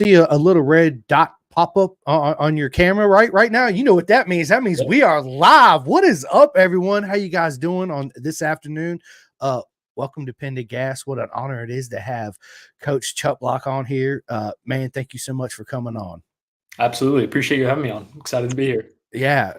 see a little red dot pop up on your camera right now. You know what that means. That means we are live. What is up, everyone? How you guys doing on this afternoon? Welcome to Pendant Gas. What an honor it is to have Coach Chapluk on here. Man, thank you so much for coming on. Absolutely. Appreciate you having me on. Excited to be here. Yeah,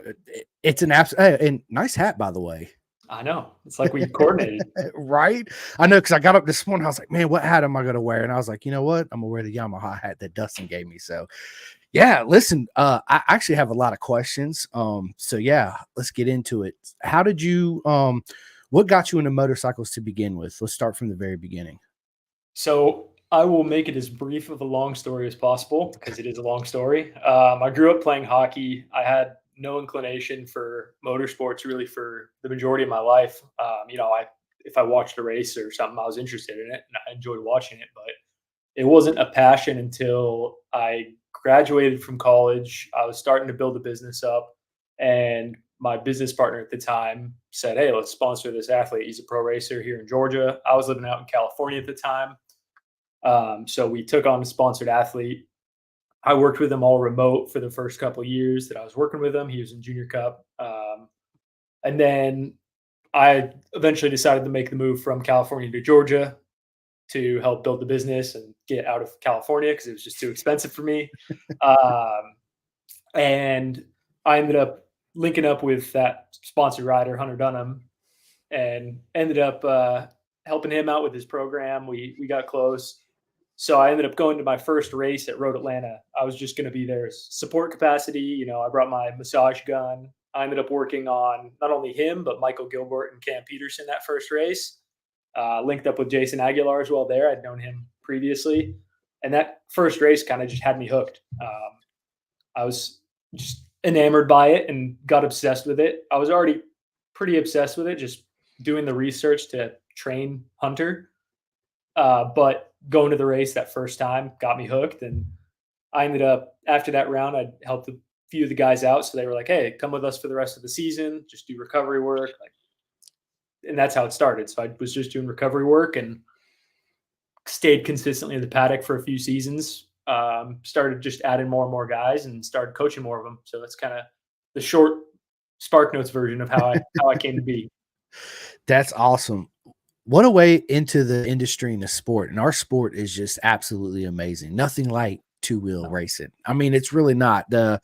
it's an absolute and nice hat, by the way. I know. It's like we coordinated. Right? I know, because I got up this morning. I was like, man, what hat am I going to wear? And I was like, you know what? I'm going to wear the Yamaha hat that Dustin gave me. So, yeah, listen, I actually have a lot of questions. So, yeah, let's get into it. How did you what got you into motorcycles to begin with? Let's start from the very beginning. So I will make it as brief of a long story as possible because it is a long story. I grew up playing hockey. I had no inclination for motorsports really for the majority of my life. If I watched a race or something, I was interested in it and I enjoyed watching it, but it wasn't a passion until I graduated from college. I was starting to build a business up, and my business partner at the time said, "Hey, let's sponsor this athlete. He's a pro racer here in Georgia." I was living out in California at the time. So we took on a sponsored athlete. I worked with him all remote for the first couple of years that I was working with him. He was in junior cup. And then I eventually decided to make the move from California to Georgia to help build the business and get out of California because it was just too expensive for me. And I ended up linking up with that sponsored rider, Hunter Dunham, and ended up helping him out with his program. We got close. So I ended up going to my first race at Road Atlanta. I was just going to be there as support capacity. I brought my massage gun. I ended up working on not only him, but Michael Gilbert and Cam Peterson that first race. Linked up with Jason Aguilar as well there. I'd known him previously. And that first race kind of just had me hooked. I was just enamored by it and got obsessed with it. I was already pretty obsessed with it, just doing the research to train Hunter. But going to the race that first time got me hooked. And I ended up, after that round, I helped a few of the guys out. So they were like, "Hey, come with us for the rest of the season, just do recovery work." And that's how it started. So I was just doing recovery work and stayed consistently in the paddock for a few seasons. Started just adding more and more guys and started coaching more of them. So that's kind of the short Spark Notes version of how I came to be. That's awesome. What a way into the industry and the sport. And our sport is just absolutely amazing. Nothing like two-wheel racing. I mean, it's really not the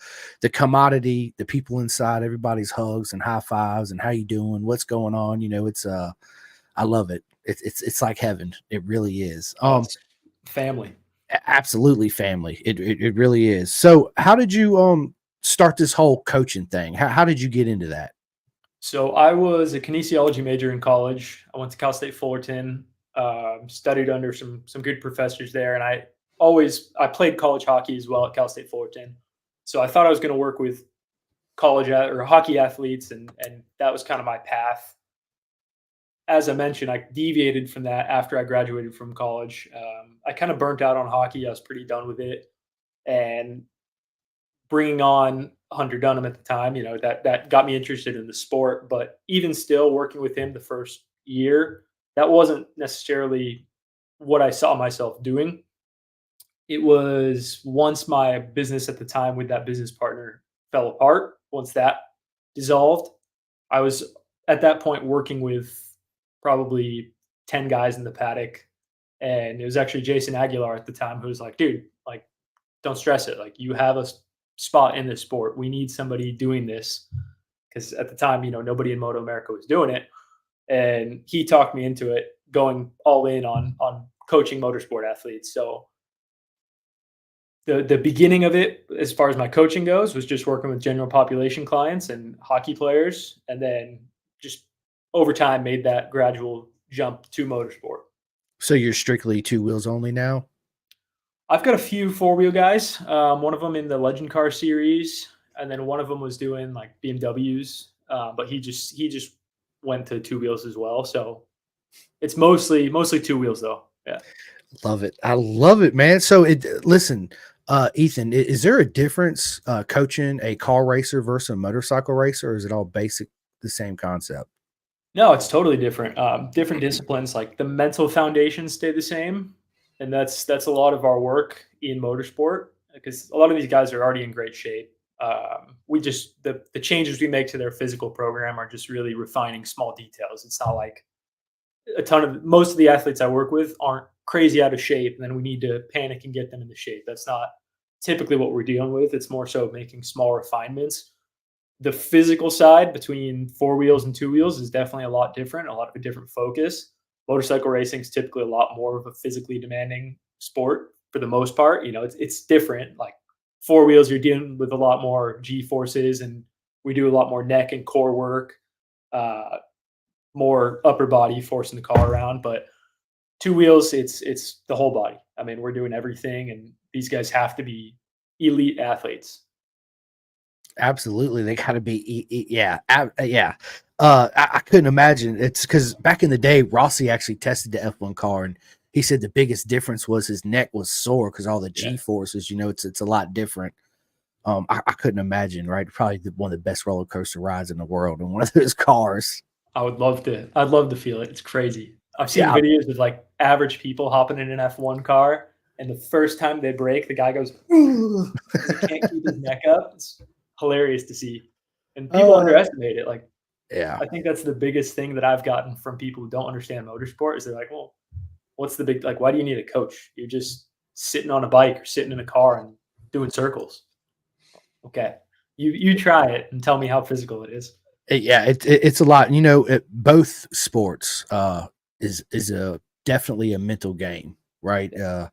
commodity, the people inside, everybody's hugs and high fives and how you doing, what's going on. It's I love it. It's like heaven. It really is. Family. Absolutely family. It really is. So how did you start this whole coaching thing? How did you get into that? So I was a kinesiology major in college. I went to Cal State Fullerton, studied under some good professors there, and I played college hockey as well at Cal State Fullerton. So I thought I was going to work with college or hockey athletes, and that was kind of my path. As I mentioned, I deviated from that after I graduated from college. I kind of burnt out on hockey. I was pretty done with it, and bringing on Hunter Dunham at the time, that got me interested in the sport. But even still, working with him the first year, that wasn't necessarily what I saw myself doing. It was once my business at the time with that business partner fell apart, once that dissolved, I was at that point working with probably 10 guys in the paddock. And it was actually Jason Aguilar at the time who was like, "Dude, don't stress it. You have a spot in this sport. We need somebody doing this." Because at the time, nobody in Motoamerica was doing it. And he talked me into it, going all in on coaching motorsport athletes. So the beginning of it, as far as my coaching goes, was just working with general population clients and hockey players. And then just over time made that gradual jump to motorsport. So you're strictly two wheels only now? I've got a few four-wheel guys. One of them in the Legend Car series, and then one of them was doing BMWs. But he just went to two wheels as well. So it's mostly two wheels though. Yeah. Love it. I love it, man. So listen, Ethan, is there a difference coaching a car racer versus a motorcycle racer, or is it all basic, the same concept? No, it's totally different. Different disciplines, like the mental foundations stay the same. And that's a lot of our work in motorsport because a lot of these guys are already in great shape. We just the changes we make to their physical program are just really refining small details. It's not like most of the athletes I work with aren't crazy out of shape, and then we need to panic and get them into shape. That's not typically what we're dealing with. It's more so making small refinements. The physical side between four wheels and two wheels is definitely a lot different, a lot of a different focus. Motorcycle racing is typically a lot more of a physically demanding sport for the most part. It's different. Like four wheels, you're dealing with a lot more G forces, and we do a lot more neck and core work, more upper body forcing the car around. But two wheels, it's the whole body. I mean, we're doing everything, and these guys have to be elite athletes. Absolutely, they got to be. Yeah, yeah. I couldn't imagine. It's because back in the day, Rossi actually tested the F1 car, and he said the biggest difference was his neck was sore because all the Yeah. G forces. It's a lot different. I couldn't imagine. Right, probably one of the best roller coaster rides in the world in one of those cars. I'd love to feel it. It's crazy. I've seen Yeah, videos of like average people hopping in an F1 car, and the first time they brake, the guy goes, "Ugh," he can't keep his neck up. It's hilarious to see. And people underestimate it. Like, yeah. I think that's the biggest thing that I've gotten from people who don't understand motorsport is they're like, well, what's the big, like, why do you need a coach? You're just sitting on a bike or sitting in a car and doing circles. Okay. You try it and tell me how physical it is. Yeah, it's a lot. Both sports is a definitely a mental game, right? And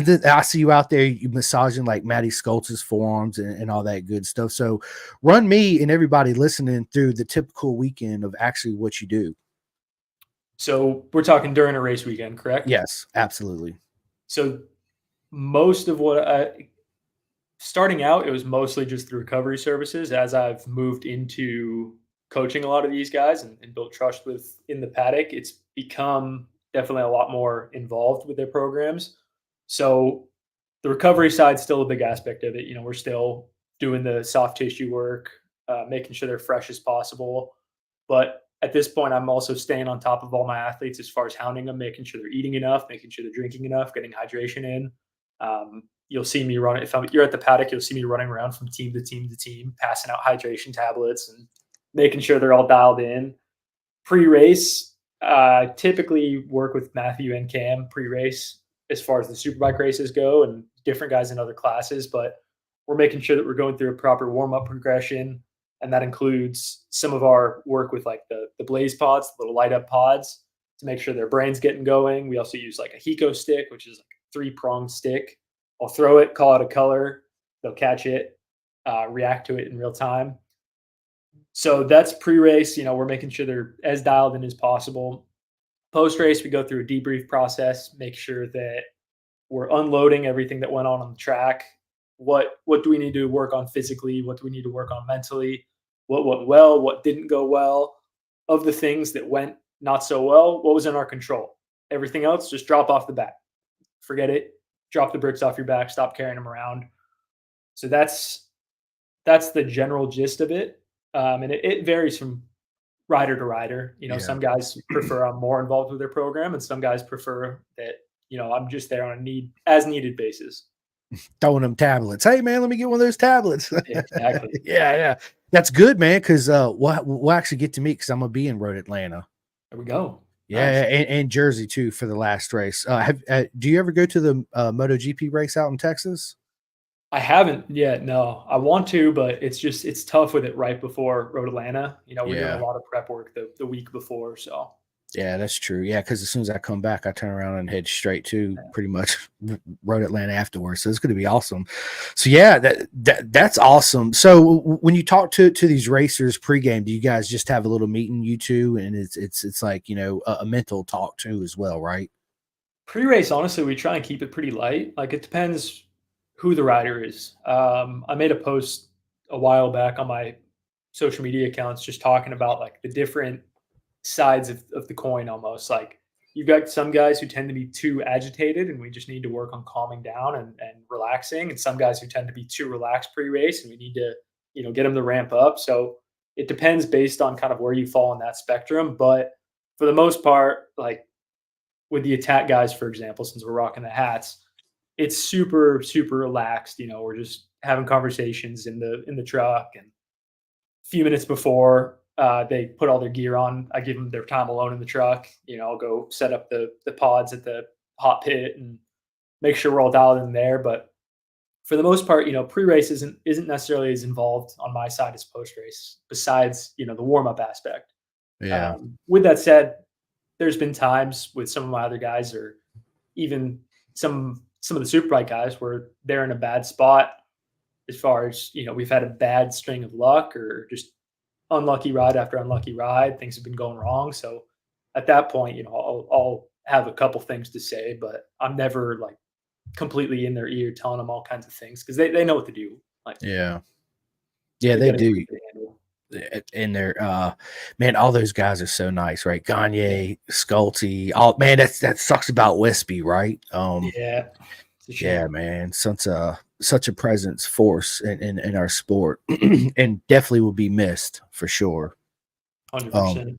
then I see you out there, you massaging like Matty Skoltz's forearms and all that good stuff. So run me and everybody listening through the typical weekend of actually what you do. So we're talking during a race weekend, correct? Yes, absolutely. So most of what starting out, it was mostly just the recovery services. As I've moved into coaching a lot of these guys and built trust with in the paddock, it's become definitely a lot more involved with their programs. So the recovery side is still a big aspect of it. We're still doing the soft tissue work, making sure they're fresh as possible. But at this point, I'm also staying on top of all my athletes as far as hounding them, making sure they're eating enough, making sure they're drinking enough, getting hydration in. You'll see me run. If you're at the paddock, you'll see me running around from team to team to team, passing out hydration tablets and making sure they're all dialed in. Pre-race, typically work with Matthew and Cam pre-race as far as the superbike races go, and different guys in other classes. But we're making sure that we're going through a proper warm-up progression, and that includes some of our work with like the blaze pods, the little light up pods, to make sure their brain's getting going. We also use like a Hiko stick, which is like a 3-pronged stick. I'll throw it, call it a color, they'll catch it, react to it in real time. So that's pre-race. We're making sure they're as dialed in as possible. Post-race, we go through a debrief process, make sure that we're unloading everything that went on the track. What do we need to work on physically? What do we need to work on mentally? What went well? What didn't go well? Of the things that went not so well, what was in our control? Everything else, just drop off the back. Forget it. Drop the bricks off your back. Stop carrying them around. So that's the general gist of it. And it varies from rider to rider. Yeah. Some guys prefer I'm more involved with their program, and some guys prefer that I'm just there on a as needed basis. Throwing them tablets. Hey man, let me get one of those tablets. Exactly. Yeah. That's good, man. Because we'll actually get to meet because I'm gonna be in Road Atlanta. There we go. Yeah, Nice. and Jersey too for the last race. Do you ever go to the MotoGP race out in Texas? I haven't yet. No, I want to, but it's tough with it right before Road Atlanta. We're doing a Yeah. lot of prep work the week before. So Yeah, that's true. Yeah, because as soon as I come back, I turn around and head straight to pretty much Road Atlanta afterwards. So it's going to be awesome. So yeah, that's awesome. So when you talk to these racers pregame, do you guys just have a little meeting, you two, and it's like a mental talk too as well, right? pre-race, honestly, we try and keep it pretty light. Like it depends who the rider is. I made a post a while back on my social media accounts just talking about like the different sides of the coin almost. Like you've got some guys who tend to be too agitated and we just need to work on calming down and relaxing. And some guys who tend to be too relaxed pre-race and we need to, get them to ramp up. So it depends based on kind of where you fall on that spectrum. But for the most part, like with the attack guys, for example, since we're rocking the hats, it's super, super relaxed. We're just having conversations in the truck, and a few minutes before they put all their gear on, I give them their time alone in the truck. I'll go set up the pods at the hot pit and make sure we're all dialed in there. But for the most part, pre-race isn't necessarily as involved on my side as post-race, besides the warm-up aspect. Yeah. With that said, there's been times with some of my other guys, or even some of the superbike guys, where they're in a bad spot as far as we've had a bad string of luck, or just unlucky ride after unlucky ride. Things have been going wrong, so at that point, I'll have a couple things to say, but I'm never like completely in their ear telling them all kinds of things, because they know what to do. Like, Yeah. Yeah, they've they got a do. pretty good handle. And they're man, all those guys are so nice, right? Yeah, Gagne, Sculty, all man, that sucks about Westby, right? yeah, it's a Yeah, shame. man, such a presence force in our sport, and definitely will be missed for sure. Um, 100%.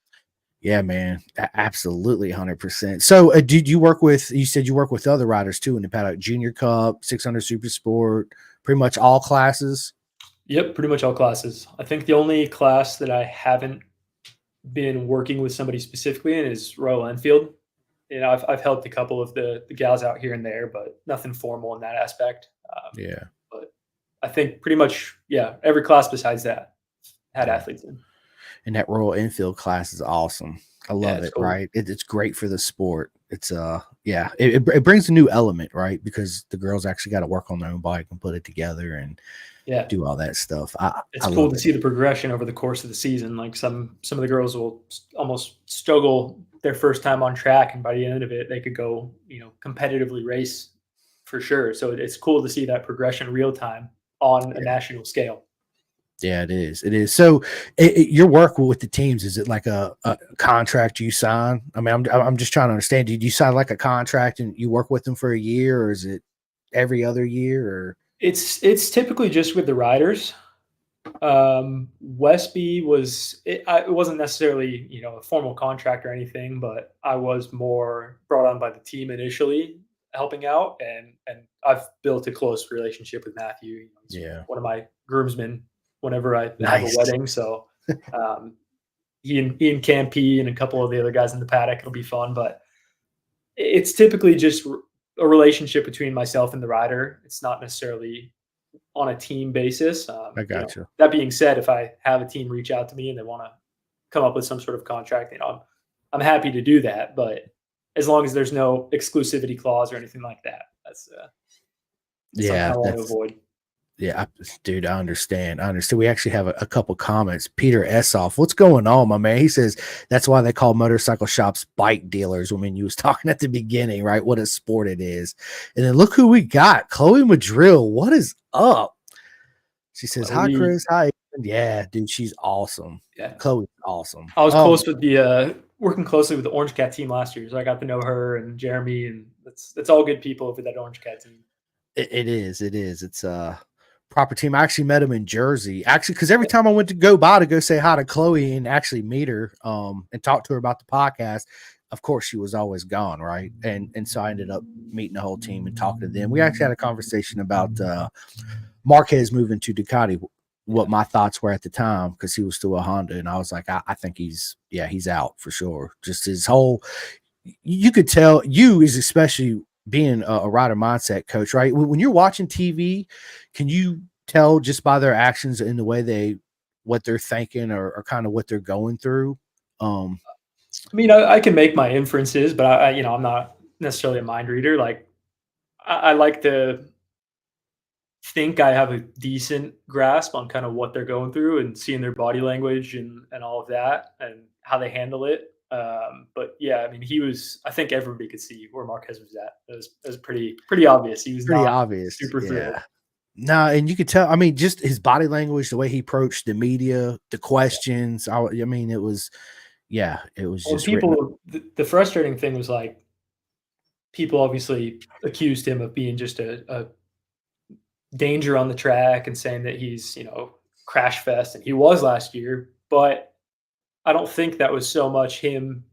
yeah, man, absolutely 100%. So, did you work with? You said you work with other riders too in the paddock, Junior Cup, 600 Super Sport, pretty much all classes. Yep, pretty much all classes. I think the only class that I haven't been working with somebody specifically in is Royal Enfield. I've helped a couple of the gals out here and there, but nothing formal in that aspect. Yeah, But I think pretty much, yeah, every class besides that had yeah. athletes in. And that Royal Enfield class is awesome. I Yeah, love it's it, cool. right? It's great for the sport. It's yeah, it brings a new element, right? Because the girls actually got to work on their own bike and put it together and Yeah, do all that stuff. I it's cool love to it. see the progression over the course of the season. Like, some of the girls will almost struggle their first time on track, and by the end of it, they could go competitively race for sure. So it's cool to see that progression real time on a Yeah. national scale. Yeah, it is. It is. So, your work with the teams, is it like a contract you sign? I mean, I'm just trying to understand. Did you sign like a contract and you work with them for a year, or is it every other year? Or It's typically just with the riders. Westby it wasn't necessarily a formal contract or anything, but I was more brought on by the team initially, helping out, and I've built a close relationship with Matthew. He's yeah, one of my groomsmen whenever I have a nice. wedding. So um, he and Campy and a couple of the other guys in the paddock, it'll be fun. But it's typically just a relationship between myself and the rider. It's not necessarily on a team basis. I got you. That being said, if I have a team reach out to me and they want to come up with some sort of contract, I'm happy to do that. But as long as there's no exclusivity clause or anything like that, that's something Yeah, I want to that's avoid. Yeah, dude, I understand. I understand. We actually have a couple comments. Peter Essoff, what's going on, my man? He says that's why they call motorcycle shops bike dealers. I mean, you was talking at the beginning, right? What a sport it is. And then look who we got, Chloe Madrill. What is up? She says, "Hi, Chloe, Chris. Hi." Yeah, dude, she's awesome. yeah, Chloe's awesome. I was close with the working closely with the Orange Cat team last year, so I got to know her and Jeremy, and that's all good people over that Orange Cat team. It is. It is. It's a proper team. I actually met him in Jersey. Actually, because every time I went to go by to go say hi to Chloe and actually meet her, and talk to her about the podcast, of course she was always gone, right? And so I ended up meeting the whole team and talking to them. We actually had a conversation about Marquez moving to Ducati. What Yeah, my thoughts were at the time, because he was still a Honda, and I was like, I think he's out for sure. Just his whole, you could tell, you is especially being a rider mindset coach, right? When you're watching TV, can you tell just by their actions and the way what they're thinking, or kind of what they're going through? Um, I mean, I can make my inferences, but I'm not necessarily a mind reader. Like, I like to think I have a decent grasp on kind of what they're going through, and seeing their body language and all of that, and how they handle it. But yeah, I mean, I think everybody could see where Marquez was at. It was pretty obvious. He was Pretty not obvious, super thrilled. yeah. No, and you could tell. I mean, just his body language, the way he approached the media, the Yeah. questions. I mean, it was, yeah, it was Well, just written. the frustrating thing was, like, people obviously accused him of being just a danger on the track, and saying that he's crash fest, and he was last year. But I don't think that was so much him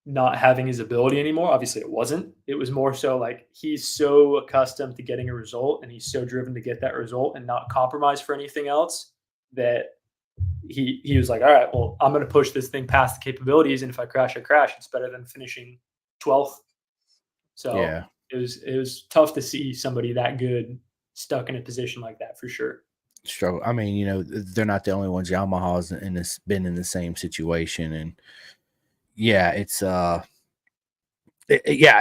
not having his ability anymore. Obviously, it wasn't. It was more so like he's so accustomed to getting a result and he's so driven to get that result and not compromise for anything else that he was like, all right, well, I'm going to push this thing past the capabilities, and if I crash, I crash. It's better than finishing 12th. So Yeah. it was tough to see somebody that good stuck in a position like that for sure. Struggle. I mean, you know, they're not the only ones. Yamaha's been in the same situation, and yeah, it's yeah.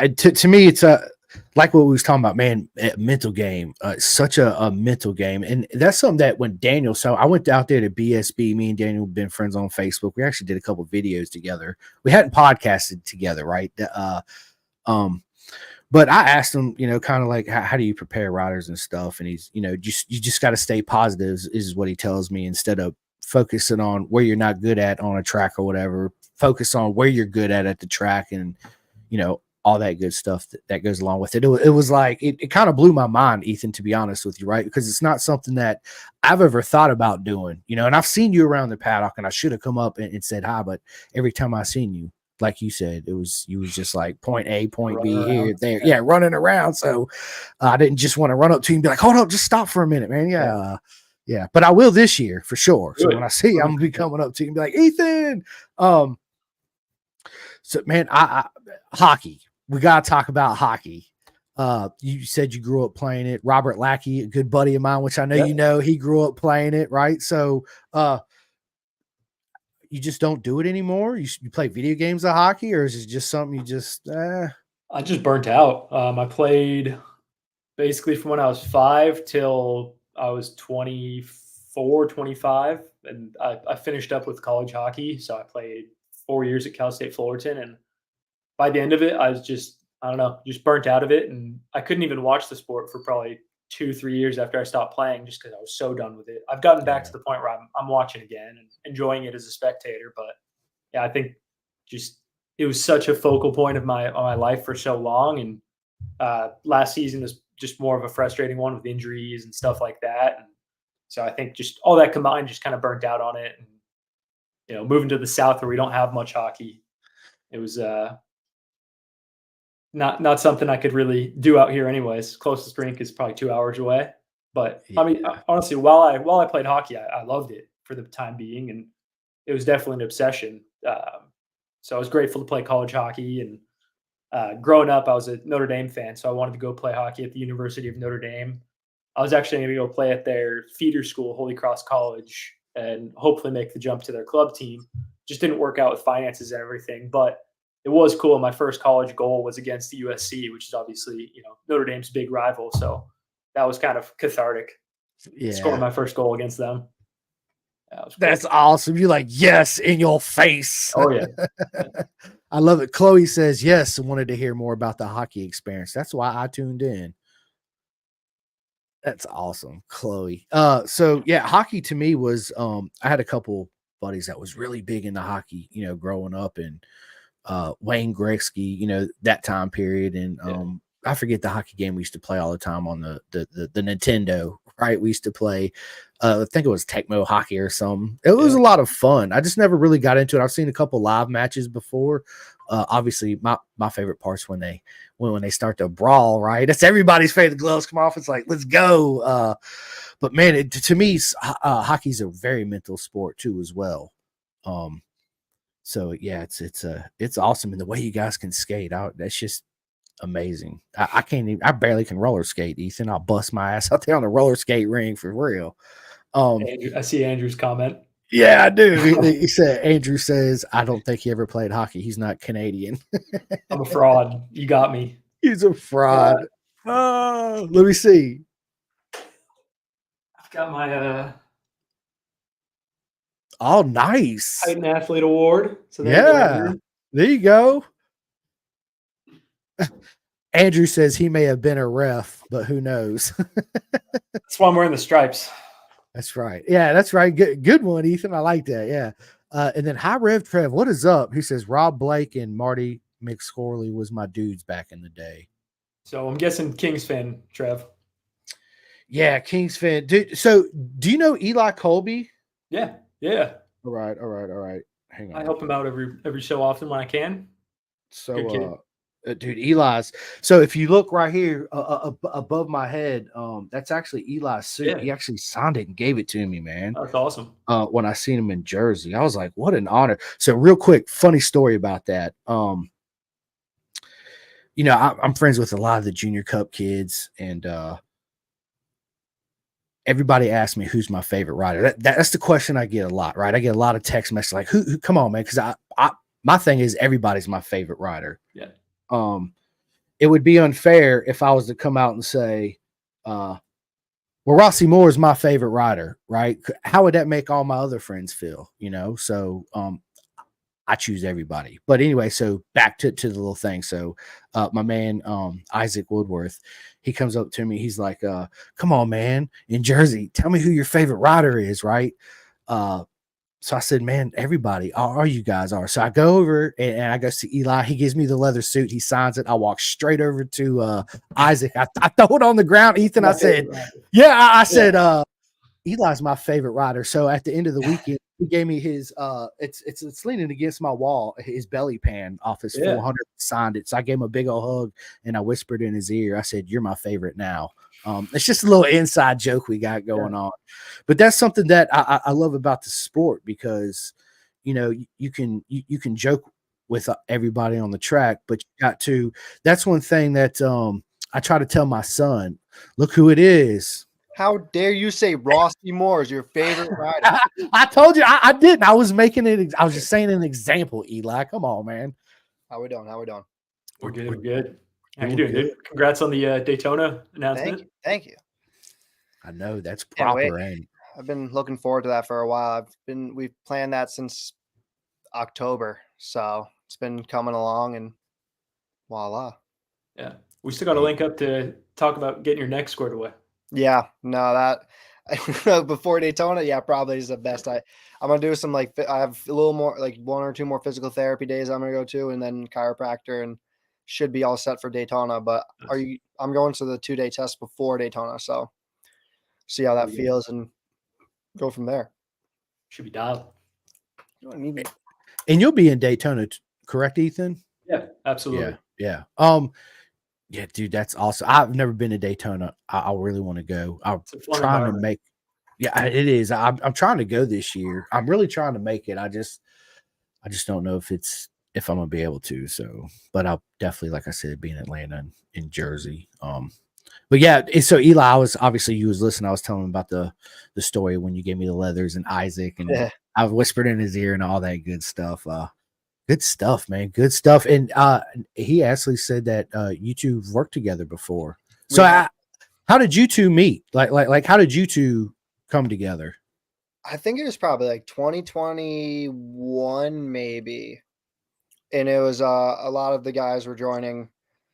To me, it's like what we was talking about, man. Mental game, such a mental game, and that's something that when Daniel. So I went out there to BSB. Me and Daniel have been friends on Facebook. We actually did a couple videos together. We hadn't podcasted together, right? Um, But I asked him, you know, kind of like, how do you prepare riders and stuff? And he's, you know, you just got to stay positive is what he tells me, instead of focusing on where you're not good at on a track or whatever. Focus on where you're good at the track, and, you know, all that good stuff that goes along with it. It was like, it kind of blew my mind, Ethan, to be honest with you, right? Because it's not something that I've ever thought about doing, you know, and I've seen you around the paddock, and I should have come up and said hi, but every time I seen you, like you said, you was just like point A, point Running B, here, around. there, yeah, running around. So I didn't just want to run up to you and be like, hold up, just stop for a minute, man. Yeah. Yeah, yeah, but I will this year for sure. So Do when I it. see you, I'm gonna be 100%. coming up to you and be like, Ethan. So man, I hockey. We gotta talk about hockey. You said you grew up playing it. Robert Lackey, a good buddy of mine, which I know Yeah. you know, he grew up playing it, right? So you just don't do it anymore? You play video games of hockey, or is it just something you just I just burnt out. I played basically from when I was 5 till I was 24, 25, and I finished up with college hockey. So I played 4 years at Cal State Fullerton, and by the end of it, I was just, I don't know, just burnt out of it, and I couldn't even watch the sport for probably 2, 3 years after I stopped playing, just because I was so done with it. I've gotten back yeah. to the point where I'm watching again and enjoying it as a spectator, but yeah, I think just it was such a focal point of my life for so long, and last season was just more of a frustrating one with injuries and stuff like that. And so I think just all that combined just kind of burnt out on it. And moving to the South where we don't have much hockey, it was not something I could really do out here. Anyways, closest rink is probably 2 hours away. But I mean, Yeah. honestly, while I played hockey, I loved it for the time being, and it was definitely an obsession. So I was grateful to play college hockey, and growing up, I was a Notre Dame fan, so I wanted to go play hockey at the University of Notre Dame. I was actually going to go play at their feeder school, Holy Cross College, and hopefully make the jump to their club team. Just didn't work out with finances and everything, but it was cool. My first college goal was against the USC, which is obviously Notre Dame's big rival. So that was kind of cathartic, scoring Yeah. my first goal against them. That was cool. That's awesome. You like, yes, in your face. Oh yeah, yeah. I love it. Chloe says yes, and wanted to hear more about the hockey experience. That's why I tuned in. That's awesome, Chloe. So yeah, hockey to me was I had a couple buddies that was really big into hockey, you know, growing up, and Wayne Gretzky, you know, that time period. And Yeah. I forget the hockey game we used to play all the time on the Nintendo, right? We used to play, I think it was Tecmo Hockey or something. It was Yeah. a lot of fun. I just never really got into it. I've seen a couple live matches before. Obviously, my favorite part's when they start to brawl, right? That's everybody's favorite. The gloves come off. It's like, let's go. But man, to me, hockey's a very mental sport too, as well. So yeah, it's awesome, and the way you guys can skate out, that's just amazing. I can't even, I barely can roller skate, Ethan. I'll bust my ass out there on the roller skate ring for real. Andrew, I see Andrew's comment. Yeah, I do. He said, Andrew says, I don't think he ever played hockey. He's not Canadian. I'm a fraud. You got me. He's a fraud. Oh, let me see. I've got my Oh, nice. Titan Athlete Award. So there you go, Yeah, Andrew. there you go. Andrew says he may have been a ref, but who knows? That's why I'm wearing the stripes. That's right. Yeah, that's right. Good one, Ethan. I like that. Yeah. And then High Rev Trev, what is up? He says Rob Blake and Marty McScorley was my dudes back in the day. So I'm guessing Kings fan, Trev. Yeah, Kings fan. So do you know Eli Colby? Yeah, yeah. All right. Hang on. I help him out every so often when I can. Good kid. So, dude, Eli's. So if you look right here above my head, that's actually Eli's suit. Yeah, He actually signed it and gave it to me, man. that's awesome. When I seen him in Jersey, I was like, what an honor. So real quick, funny story about that. I'm friends with a lot of the junior cup kids, and everybody asks me who's my favorite rider. That's the question I get a lot, right? I get a lot of text messages like, who come on, man, because I my thing is everybody's my favorite rider. Yeah. It would be unfair if I was to come out and say, well, Rossi Moore is my favorite rider, right? How would that make all my other friends feel? So I choose everybody. But anyway, so back to the little thing. So my man Isaac Woodworth, he comes up to me. He's like, come on, man, in Jersey, tell me who your favorite rider is, right? So I said, man, everybody, all you guys are. So I go over and I go see Eli. He gives me the leather suit. He signs it. I walk straight over to Isaac. I throw it on the ground. Ethan, I said, yeah, I said, Eli's my favorite rider. So at the end of the weekend, he gave me his it's leaning against my wall, his belly pan off his 400, signed it. So I gave him a big old hug and I whispered in his ear. I said, you're my favorite now. It's just a little inside joke we got going on. But that's something that I love about the sport, because you can joke with everybody on the track, but you got to, that's one thing that I try to tell my son, look who it is. How dare you say Rossi Moore is your favorite rider? I told you I didn't. I was making it. I was just saying an example, Eli. Come on, man. How we doing? We're good. We're good. How you doing, dude? Congrats on the Daytona announcement. Thank you. I know that's proper. And I've been looking forward to that for a while. We've planned that since October, so it's been coming along, and voila. Yeah, we still got to link up to talk about getting your neck squared away. Yeah, no, that before Daytona, yeah, probably is the best. I'm gonna do some I have a little more, like 1 or 2 more physical therapy days I'm gonna go to, and then chiropractor, and should be all set for Daytona. But I'm going to the 2-day test before Daytona, so see how that feels and go from there. Should be dialed. And you'll be in Daytona, correct, Ethan? Yeah, absolutely. Yeah. Yeah, dude, that's awesome. I've never been to Daytona. I really want to go. I'm trying to make. Yeah, it is. I'm trying to go this year. I'm really trying to make it. I just don't know if I'm gonna be able to. So, but I'll definitely, like I said, be in Atlanta and in Jersey. But yeah, so Eli, you was listening. I was telling him about the story when you gave me the leathers and Isaac, and I whispered in his ear and all that good stuff. Good stuff, man. Good stuff. And he actually said that you two have worked together before. So how did you two meet? Like how did you two come together? I think it was probably like 2021, maybe. And it was a lot of the guys were joining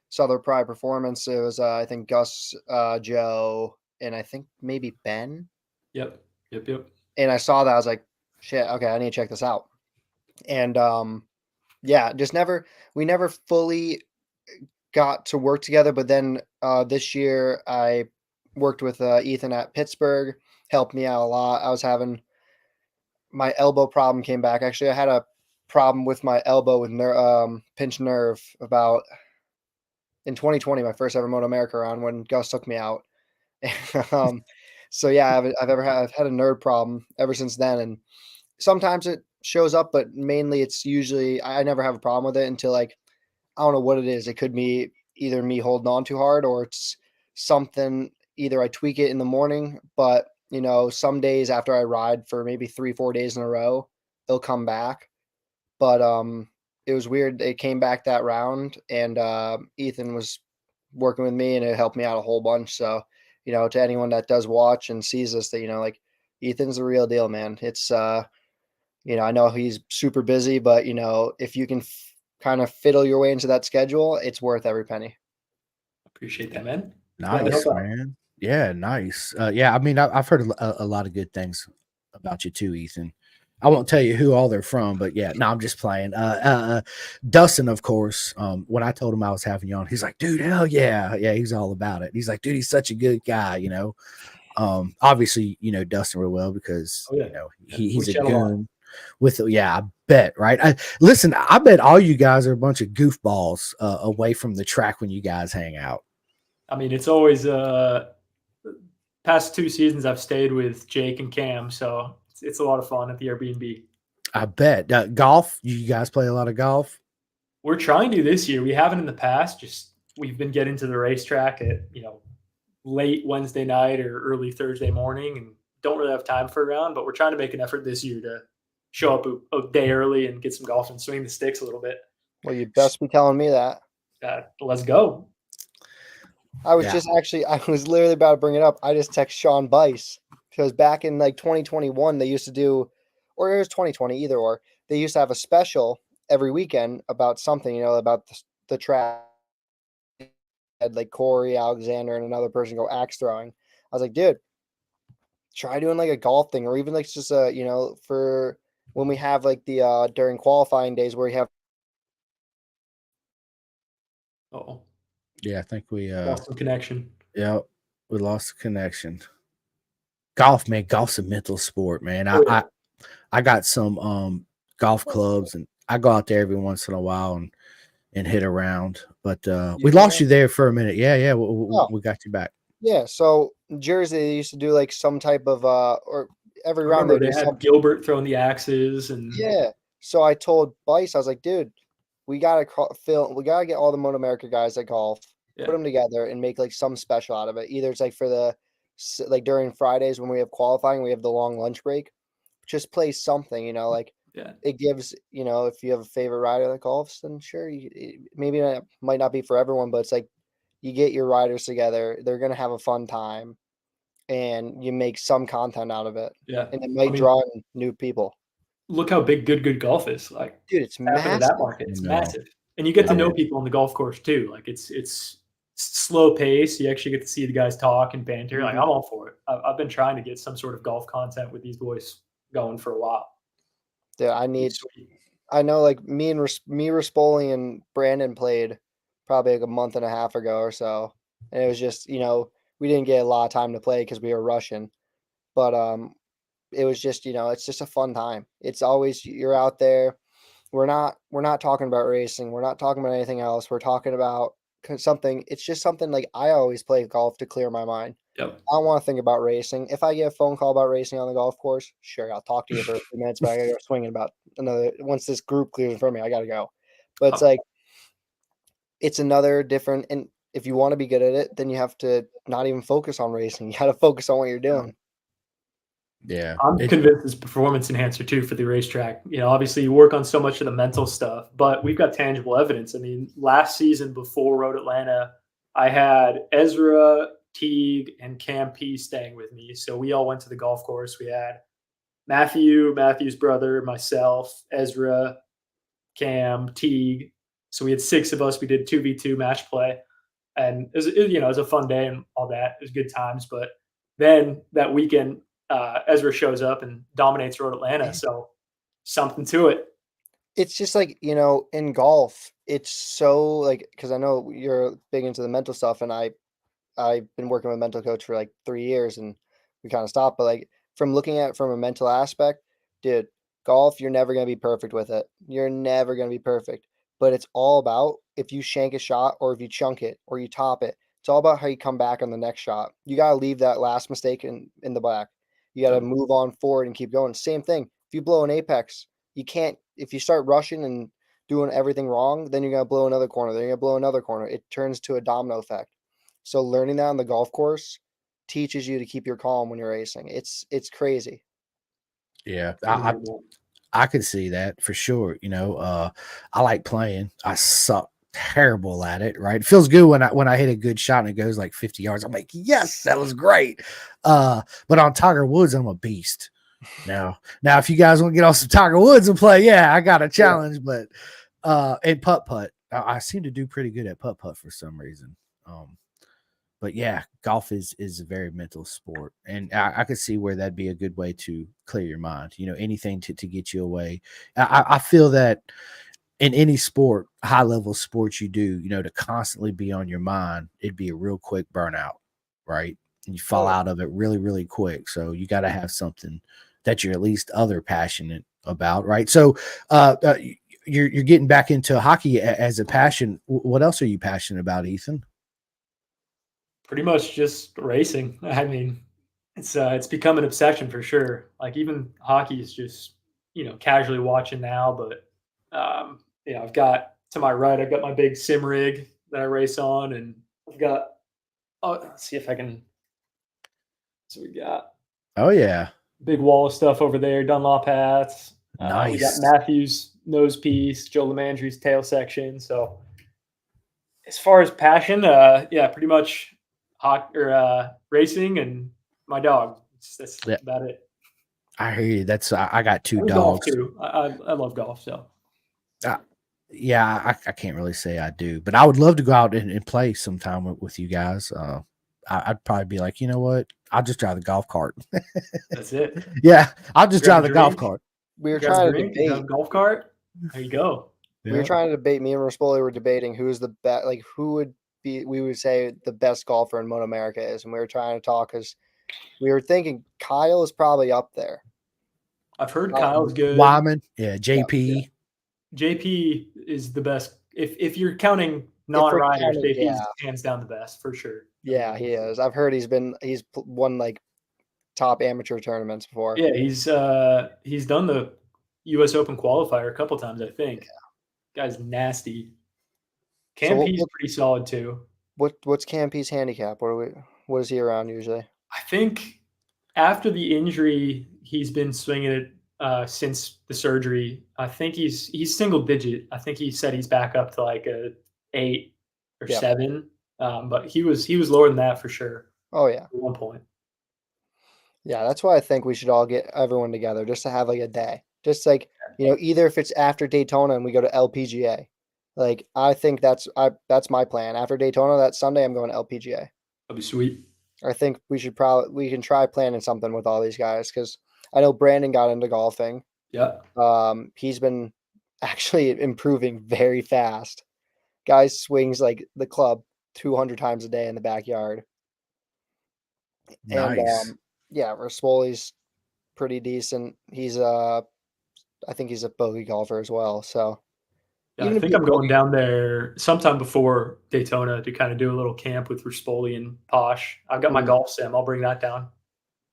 Southern Pride Performance. It was I think Gus, Joe, and I think maybe Ben. Yep. And I saw that, I was like, shit, okay, I need to check this out. And yeah, we never fully got to work together. But then this year I worked with Ethan at Pittsburgh, helped me out a lot. I was having my elbow problem came back. Actually, I had a problem with my elbow with pinched nerve about in 2020, my first ever Motoamerica round when Gus took me out. So yeah, I've had a nerve problem ever since then, and sometimes it shows up, but mainly it's usually I never have a problem with it until I don't know what it is. It could be either me holding on too hard, or it's something, either I tweak it in the morning, but some days after I ride for maybe 3-4 days in a row, it'll come back. But it was weird. It came back that round, and Ethan was working with me, and it helped me out a whole bunch. So, to anyone that does watch and sees this, that, Ethan's the real deal, man. It's, I know he's super busy, but, if you can kind of fiddle your way into that schedule, it's worth every penny. Appreciate that, man. Nice, man. Yeah, nice. Yeah, I mean, I've heard a lot of good things about you too, Ethan. I won't tell you who all they're from, but yeah, no, I'm just playing. Dustin, of course, when I told him I was having you on, he's like, dude, hell yeah. Yeah, he's all about it. He's like, dude, he's such a good guy, Obviously, Dustin real well because, he's a goon. Yeah, I bet, right? Listen, I bet all you guys are a bunch of goofballs away from the track when you guys hang out. I mean, it's always past 2 seasons I've stayed with Jake and Cam, so it's a lot of fun at the Airbnb. I bet. Golf, you guys play a lot of golf? We're trying to this year. We haven't in the past. Just we've been getting to the racetrack at late Wednesday night or early Thursday morning, and don't really have time for a round. But we're trying to make an effort this year to show up a day early and get some golf and swing the sticks a little bit. Well, you best be telling me that. Let's go. I was literally about to bring it up. I just text Sean Bice because back in like 2021, they used to do, or it was 2020, either or, they used to have a special every weekend about something, about the track. Had like Corey, Alexander, and another person go axe throwing. I was like, dude, try doing like a golf thing, or even like just for when we have like the during qualifying days where we have. Oh, yeah, I think we lost some connection. Yeah, we lost the connection. Golf, man, golf's a mental sport, man. I got some golf clubs, and I go out there every once in a while and hit around. But we lost you there for a minute. Yeah, we got you back. Yeah, so Jersey they used to do like some type of or every round they had Gilbert throwing the axes and yeah. So I told Bice, I was like, dude, we gotta get all the Motoamerica guys that golf, put them together, and make like some special out of it. Either it's like for the during Fridays when we have qualifying, we have the long lunch break, just play something, it gives, if you have a favorite rider that golfs, then sure, maybe it might not be for everyone, but it's like you get your riders together, they're gonna have a fun time, and you make some content out of it. Yeah, and it might draw in new people. Look how big good golf is. Like, dude, it's massive. That market, it's massive, and you get to know people on the golf course too. Like it's slow pace. You actually get to see the guys talk and banter. Mm-hmm. Like I'm all for it. I've been trying to get some sort of golf content with these boys going for a while. Yeah, I know like me Rispoli and Brandon played probably like a month and a half ago or so, and it was just we didn't get a lot of time to play because we were rushing, but it was just it's just a fun time. It's always you're out there. We're not talking about racing. We're not talking about anything else. We're talking about something. It's just something like I always play golf to clear my mind. Yep. I don't want to think about racing. If I get a phone call about racing on the golf course, sure, I'll talk to you for a few minutes, but I gotta go swinging about once this group clears in front of me, I gotta go. But it's like it's another different, and if you want to be good at it, then you have to not even focus on racing. You gotta focus on what you're doing. Yeah. I'm convinced it's a performance enhancer too for the racetrack. Obviously you work on so much of the mental stuff, but we've got tangible evidence. I mean, last season before Road Atlanta, I had Ezra, Teague, and Cam P staying with me. So we all went to the golf course. We had Matthew's brother, myself, Ezra, Cam, Teague. So we had 6 of us. We did 2v2 match play. And it was a fun day and all that. It was good times. But then that weekend, Ezra shows up and dominates Road Atlanta. So something to it. It's just like, in golf, it's so like, because I know you're big into the mental stuff, and I've been working with a mental coach for like 3 years, and we kind of stopped. But like from looking at it from a mental aspect, dude, golf, you're never going to be perfect with it. You're never going to be perfect. But it's all about if you shank a shot or if you chunk it or you top it. It's all about how you come back on the next shot. You got to leave that last mistake in the back. You got to move on forward and keep going. Same thing. If you blow an apex, you can't. If you start rushing and doing everything wrong, then you're going to blow another corner. Then you're going to blow another corner. It turns to a domino effect. So learning that on the golf course teaches you to keep your calm when you're racing. It's crazy. Yeah, I could see that for sure. I like playing. I suck terrible at it. Right, it feels good when I hit a good shot and it goes like 50 yards. I'm like, yes, that was great. But on Tiger Woods, I'm a beast. Now, if you guys want to get on some Tiger Woods and play, yeah, I got a challenge. Yeah. But and putt, I seem to do pretty good at putt for some reason. But yeah, golf is a very mental sport, and I could see where that'd be a good way to clear your mind. Anything to get you away. I feel that in any sport, high level sports you do, to constantly be on your mind, it'd be a real quick burnout, right? And you fall out of it really, really quick. So you got to have something that you're at least passionate about, right? So you're getting back into hockey as a passion. What else are you passionate about, Ethan? Pretty much just racing. I mean, it's become an obsession for sure. Like even hockey is just casually watching now, but I've got to my right, I've got my big sim rig that I race on, and I've got let's see if I can. So we got Oh yeah, big wall of stuff over there, Dunlop hats. We got nice. Matthews nose piece, Joe Lemandry's tail section. So as far as passion, yeah, pretty much racing and my dog. That's Yeah, about it. I hear you. That's I got two And golf dogs. too. I love golf. So Uh, yeah, I can't really say I do, but I would love to go out and play sometime with you guys. I'd probably be like, you know what? I'll just drive the golf cart. that's it. Yeah, I'll just Grab drive a the golf drink. cart. We were Grab a trying to drink. You have debate. a golf cart. There you go. We were Yeah. trying to debate. Me and Rispoli were debating who's the best, like who would be. We would say the best golfer in Motoamerica is, and we were trying to talk because we were thinking Kyle is probably up there. I've heard Kyle's good. Wyman, yeah, Yeah. JP. JP is the best. If you're counting If we're non-riders, counting, JP is yeah. hands down the best for sure. Yeah, he is. I've heard he's won like top amateur tournaments before. Yeah, he's done the U.S. Open qualifier a couple times, I think. Guy's nasty. Cam P's pretty solid too. What's Campy's handicap? What is he around usually? I think after the injury, he's been swinging it since the surgery. I think he's single digit. I think he said he's back up to like a 8 or 7. But he was lower than that for sure. Oh yeah. At one point. Yeah, that's why I think we should all get everyone together just to have like a day. Just like, either if it's after Daytona and we go to LPGA. Like I think that's my plan. After Daytona that Sunday I'm going to LPGA. That'd be sweet. I think we can try planning something with all these guys because I know Brandon got into golfing. Yeah. He's been actually improving very fast. Guy swings like the club 200 times a day in the backyard. Nice. And yeah, Rispoli's pretty decent. I think he's a bogey golfer as well. So yeah, I think I'm going down there sometime before Daytona to kind of do a little camp with Rispoli and Posh. I've got my golf sim. I'll bring that down.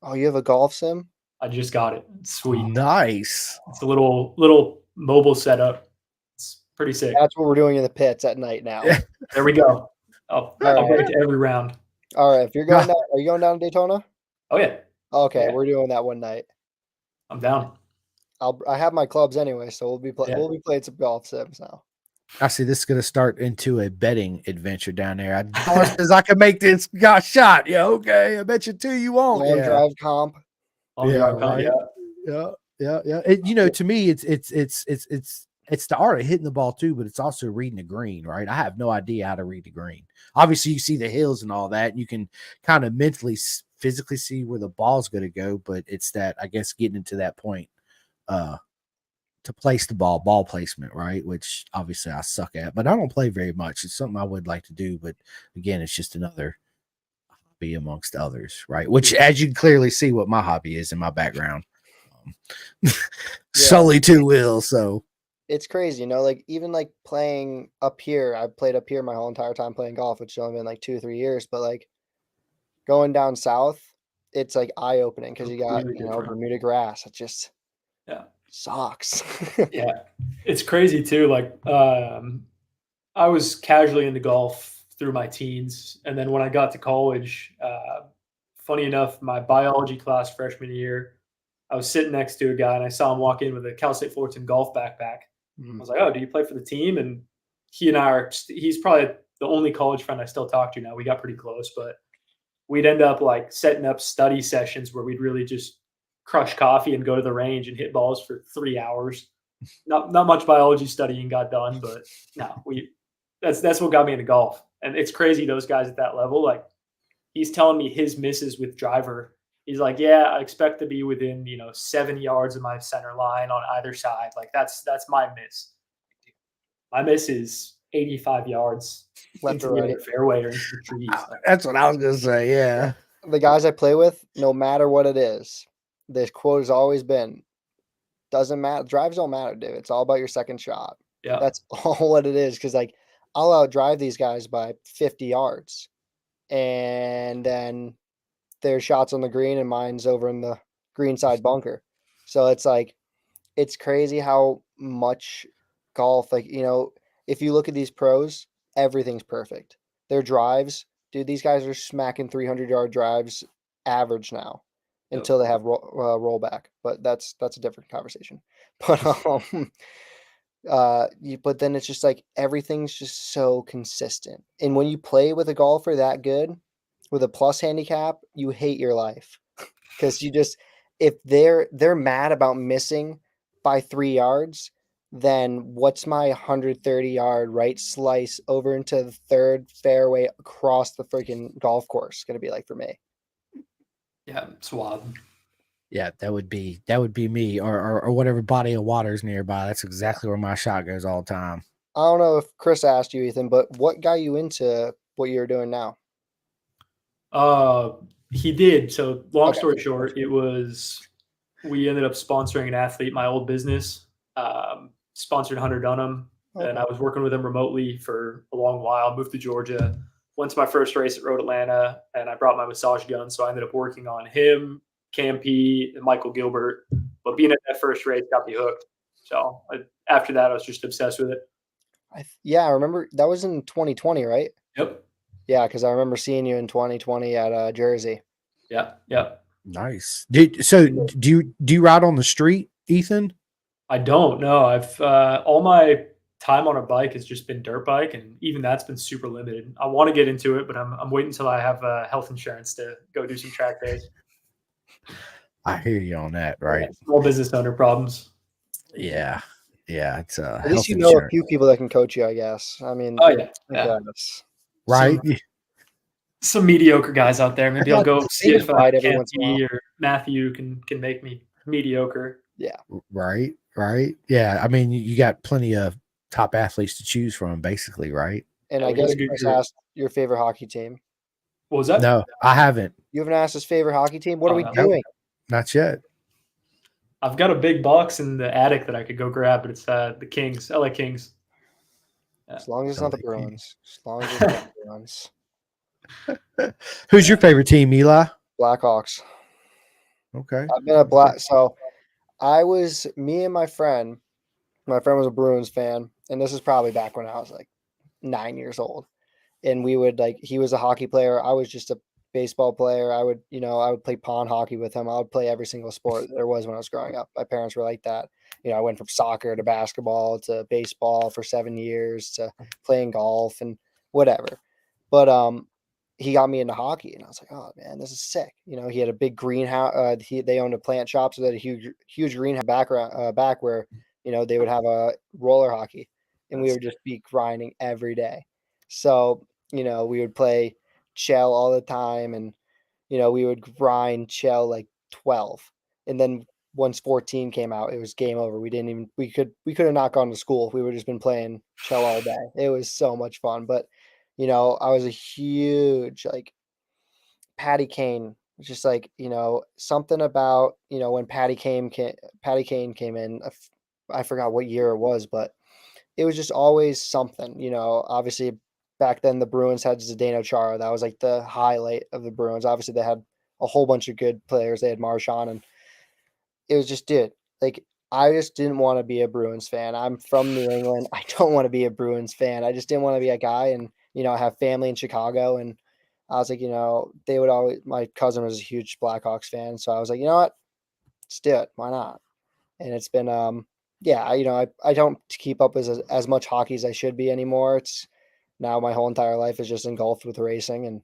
Oh, you have a golf sim? I just got it. It's sweet. Nice. It's a little mobile setup. It's pretty sick. That's what we're doing in the pits at night now. There we go. I'll bring it to every round. All right. If you're going down, are you going down to Daytona? Oh yeah. Okay, Yeah. we're doing that one night. I'm down. I have my clubs anyway, so we'll be playing some golf sims now. I see this is going to start into a betting adventure down there. Dollar says I can make this shot. Yeah, okay. I bet you 2 you won't. Long drive comp. Right. Yeah. To me, it's the art of hitting the ball too, but it's also reading the green, right? I have no idea how to read the green. Obviously, you see the hills and all that, and you can kind of mentally, physically see where the ball's going to go, but it's that, I guess, getting into that point to place the ball placement, right? Which obviously I suck at, but I don't play very much. It's something I would like to do, but again, it's just another hobby amongst others, right? Which, as you can clearly see, what my hobby is in my background, solely 2 wheels. So it's crazy, like even like playing up here. I've played up here my whole entire time playing golf, which has only been like 2 or 3 years, but like going down south, it's like eye opening because you got Bermuda grass. It just sucks. Yeah, it's crazy too. Like I was casually into golf through my teens, and then when I got to college, funny enough, my biology class freshman year, I was sitting next to a guy and I saw him walk in with a Cal State Fullerton golf backpack. I was like, "Oh, do you play for the team?" And he and I he's probably the only college friend I still talk to now. We got pretty close, but we'd end up like setting up study sessions where we'd really just crush coffee and go to the range and hit balls for 3 hours. Not much biology studying got done, but no, that's what got me into golf. And it's crazy, those guys at that level. Like he's telling me his misses with driver. He's like, yeah, I expect to be within 7 yards of my center line on either side. Like that's my miss. My miss is 85 yards left into or right, the fairway or into the trees. That's what I was gonna say. Yeah. The guys I play with, no matter what it is, this quote has always been, doesn't matter. Drives don't matter, dude. It's all about your second shot. Yeah. That's all what it is. Because like I'll outdrive these guys by 50 yards, and then their shots on the green and mine's over in the green side bunker. So it's like it's crazy how much golf, like, if you look at these pros, everything's perfect. Their drives, dude, these guys are smacking 300-yard drives average now Yep. until they have rollback. But that's a different conversation. But but then it's just like everything's just so consistent. And when you play with a golfer that good with a plus handicap, you hate your life because if they're mad about missing by 3 yards, then what's my 130-yard right slice over into the third fairway across the freaking golf course going to be like for me? Yeah, it's wild. Yeah, that would be me or whatever body of water is nearby. That's exactly where my shot goes all the time. I don't know if Chris asked you, Ethan, but what got you into what you're doing now? He did. So long Okay. story short, we ended up sponsoring an athlete, my old business, sponsored Hunter Dunham. Okay. And I was working with him remotely for a long while, moved to Georgia, went to my first race at Road Atlanta, and I brought my massage gun. So I ended up working on him, Campy, and Michael Gilbert. But being at that first race got me hooked. So after that, I was just obsessed with it. I remember that was in 2020, right? Yep. Yeah, because I remember seeing you in 2020 at Jersey. Yeah. Yeah. Nice. Do you ride on the street, Ethan? I don't know. I've all my time on a bike has just been dirt bike, and even that's been super limited. I want to get into it, but I'm waiting until I have health insurance to go do some track days. I hear you on that, right? Yeah, small business owner problems. Yeah. It's At least you know a few people that can coach you, I guess. I mean, oh yeah, yeah. Right. Some mediocre guys out there. Maybe I'll go see if Campy or Matthew can make me mediocre. Yeah. Right. Yeah. I mean, you got plenty of top athletes to choose from, basically, right? And Yeah, I guess good Chris group. asked your favorite hockey team. What was that? No, I haven't. You haven't asked his favorite hockey team? What are we no. doing? Not yet. I've got a big box in the attic that I could go grab, but it's the Kings, LA Kings. Yeah. As long as it's not the Bruins. As long as it's not the Bruins. Who's your favorite team, Eli? Blackhawks. Okay. I've been a so me and my friend was a Bruins fan, and this is probably back when I was like 9 years old. And we would he was a hockey player. I was just a baseball player. I would play pond hockey with him. I would play every single sport there was when I was growing up. My parents were like that. I went from soccer to basketball to baseball for 7 years to playing golf and whatever. But he got me into hockey, and I was like, oh man, this is sick. He had a big greenhouse. They owned a plant shop, so they had a huge greenhouse back where they would have a roller hockey, and we would just be grinding every day. So we would play shell all the time, and we would grind shell like 12, and then once 14 came out, it was game over. We could have not gone to school. We would have just been playing shell all day. It was so much fun. But I was a huge Patty Kane. Just something about when Patty Kane came in. I forgot what year it was, but it was just always something. Obviously back then the Bruins had Zdeno Chara. That was like the highlight of the Bruins. Obviously they had a whole bunch of good players. They had Marchand, and it was just I just didn't want to be a Bruins fan. I'm from New England. I don't want to be a Bruins fan. I just didn't want to be a guy, and I have family in Chicago, and I was like, they would always. My cousin was a huge Blackhawks fan, so I was like, you know what, let's do it. Why not? And it's been I don't keep up as much hockey as I should be anymore. It's now my whole entire life is just engulfed with racing and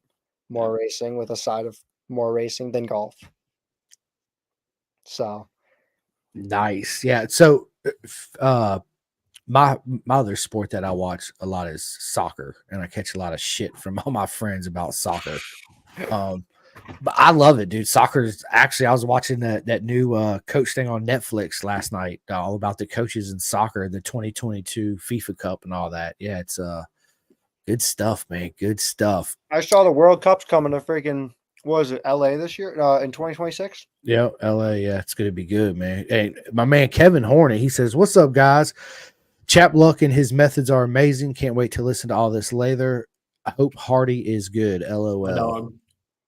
more racing with a side of more racing than golf. So nice. Yeah. So my other sport that I watch a lot is soccer, and I catch a lot of shit from all my friends about soccer. But I love it, dude. Soccer's actually, I was watching that new coach thing on Netflix last night, all about the coaches in soccer, the 2022 FIFA Cup and all that. Yeah, it's good stuff, man. Good stuff. I saw the World Cup's coming to freaking What was it, LA this year? In 2026? Yeah, LA. Yeah, it's gonna be good, man. Hey, my man Kevin Hornet, he says, "What's up, guys? Chapluk and his methods are amazing. Can't wait to listen to all this later. I hope Hardy is good. My LOL." dog.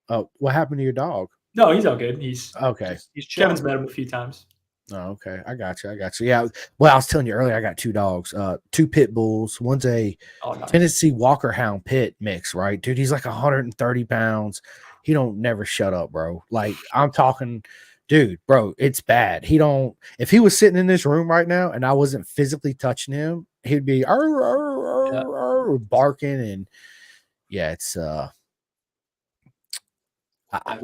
Oh, what happened to your dog? No, he's all good. He's Okay. He's chilling. Kevin's met him a few times. Oh, okay. I got you. Yeah. Well, I was telling you earlier, I got 2 dogs, 2 pit bulls. One's a Nice. Tennessee Walker Hound pit mix, right? Dude, he's like 130 pounds. He don't never shut up, bro. Like, I'm talking, dude, bro, it's bad. If he was sitting in this room right now and I wasn't physically touching him, he'd be barking. And yeah, it's, With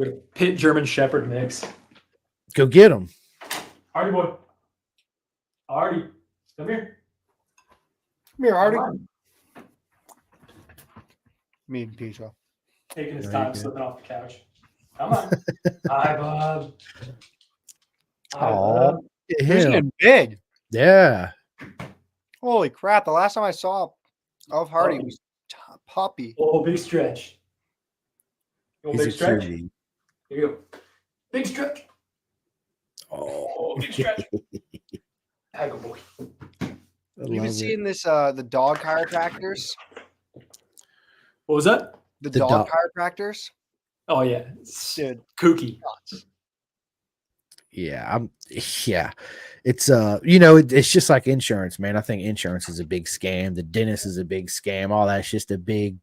a pit German Shepherd mix. Go get him. Hardy boy. Hardy. Come here. Come here, Hardy. Me and pizza. Taking his time slipping off the couch. Come on. Hi, Bob. Oh, He's getting big. Yeah. Holy crap. The last time I saw of Hardy was puppy. Oh, big stretch. You want He's big a stretch? cutie. Here you go. Big stretch. Oh, big stretch. Hi, good boy. You been seeing this the dog chiropractors? What was that? The The dog dog- chiropractors? Oh, yeah. Dude. Kooky. Yeah, it's it's just like insurance, man. I think insurance is a big scam. The dentist is a big scam. All that's just a big.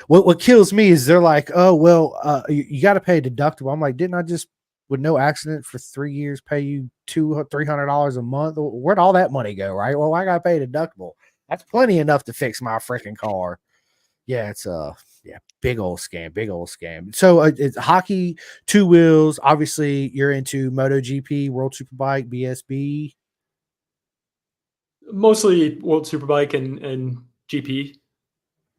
What kills me is they're like, oh well, you got to pay a deductible. I'm like, didn't I just with no accident for 3 years pay you $300 a month? Where'd all that money go? Right? Well, I got to pay a deductible. That's plenty enough to fix my freaking car. Yeah, it's big old scam. So it's hockey, 2 wheels. Obviously, you're into MotoGP, World Superbike, BSB. Mostly World Superbike and GP.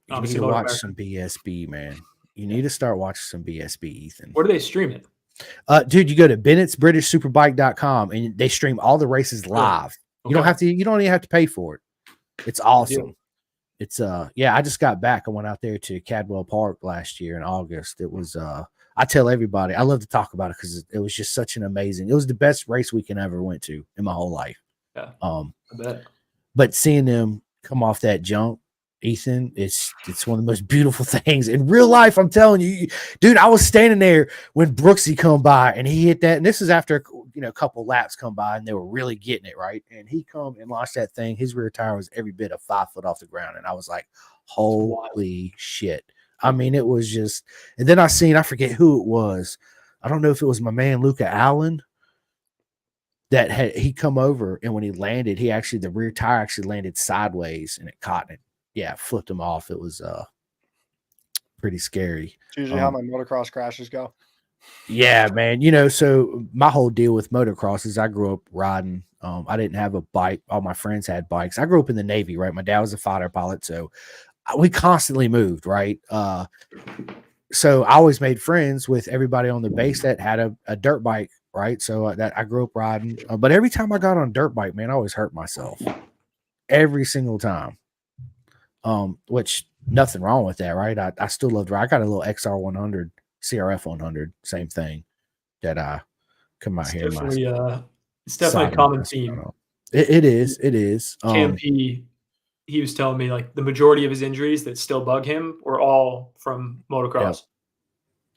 You need to watch some BSB, man. You need to start watching some BSB, Ethan. Where do they stream it? Dude, you go to Bennett'sBritishSuperbike.com and they stream all the races live. Okay. You don't even have to pay for it. It's awesome. It's I just got back. I went out there to Cadwell Park last year in August. It was I tell everybody, I love to talk about it because it was just such an amazing, it was the best race weekend I ever went to in my whole life. Yeah. I bet. But seeing them come off that jump, Ethan, it's one of the most beautiful things in real life. I'm telling you, dude, I was standing there when Brooksy come by and he hit that. And this is after, a couple laps come by and they were really getting it right. And he come and launched that thing. His rear tire was every bit of 5 foot off the ground. And I was like, holy shit. I mean, it was just, and then I forget who it was. I don't know if it was my man, Luca Allen, that he come over. And when he landed, the rear tire actually landed sideways and it caught it. Yeah, flipped him off. It was pretty scary. It's usually how my motocross crashes go. Yeah, man. So my whole deal with motocross is I grew up riding. I didn't have a bike. All my friends had bikes. I grew up in the Navy, right? My dad was a fighter pilot, so we constantly moved, right? So I always made friends with everybody on the base that had a dirt bike, right? So that I grew up riding. But every time I got on a dirt bike, man, I always hurt myself. Every single time. Which nothing wrong with that, right? I still love to ride. I got a little XR 100, CRF 100, same thing that I come out here. It's definitely a common theme. It is. Camp, he was telling me like the majority of his injuries that still bug him were all from motocross.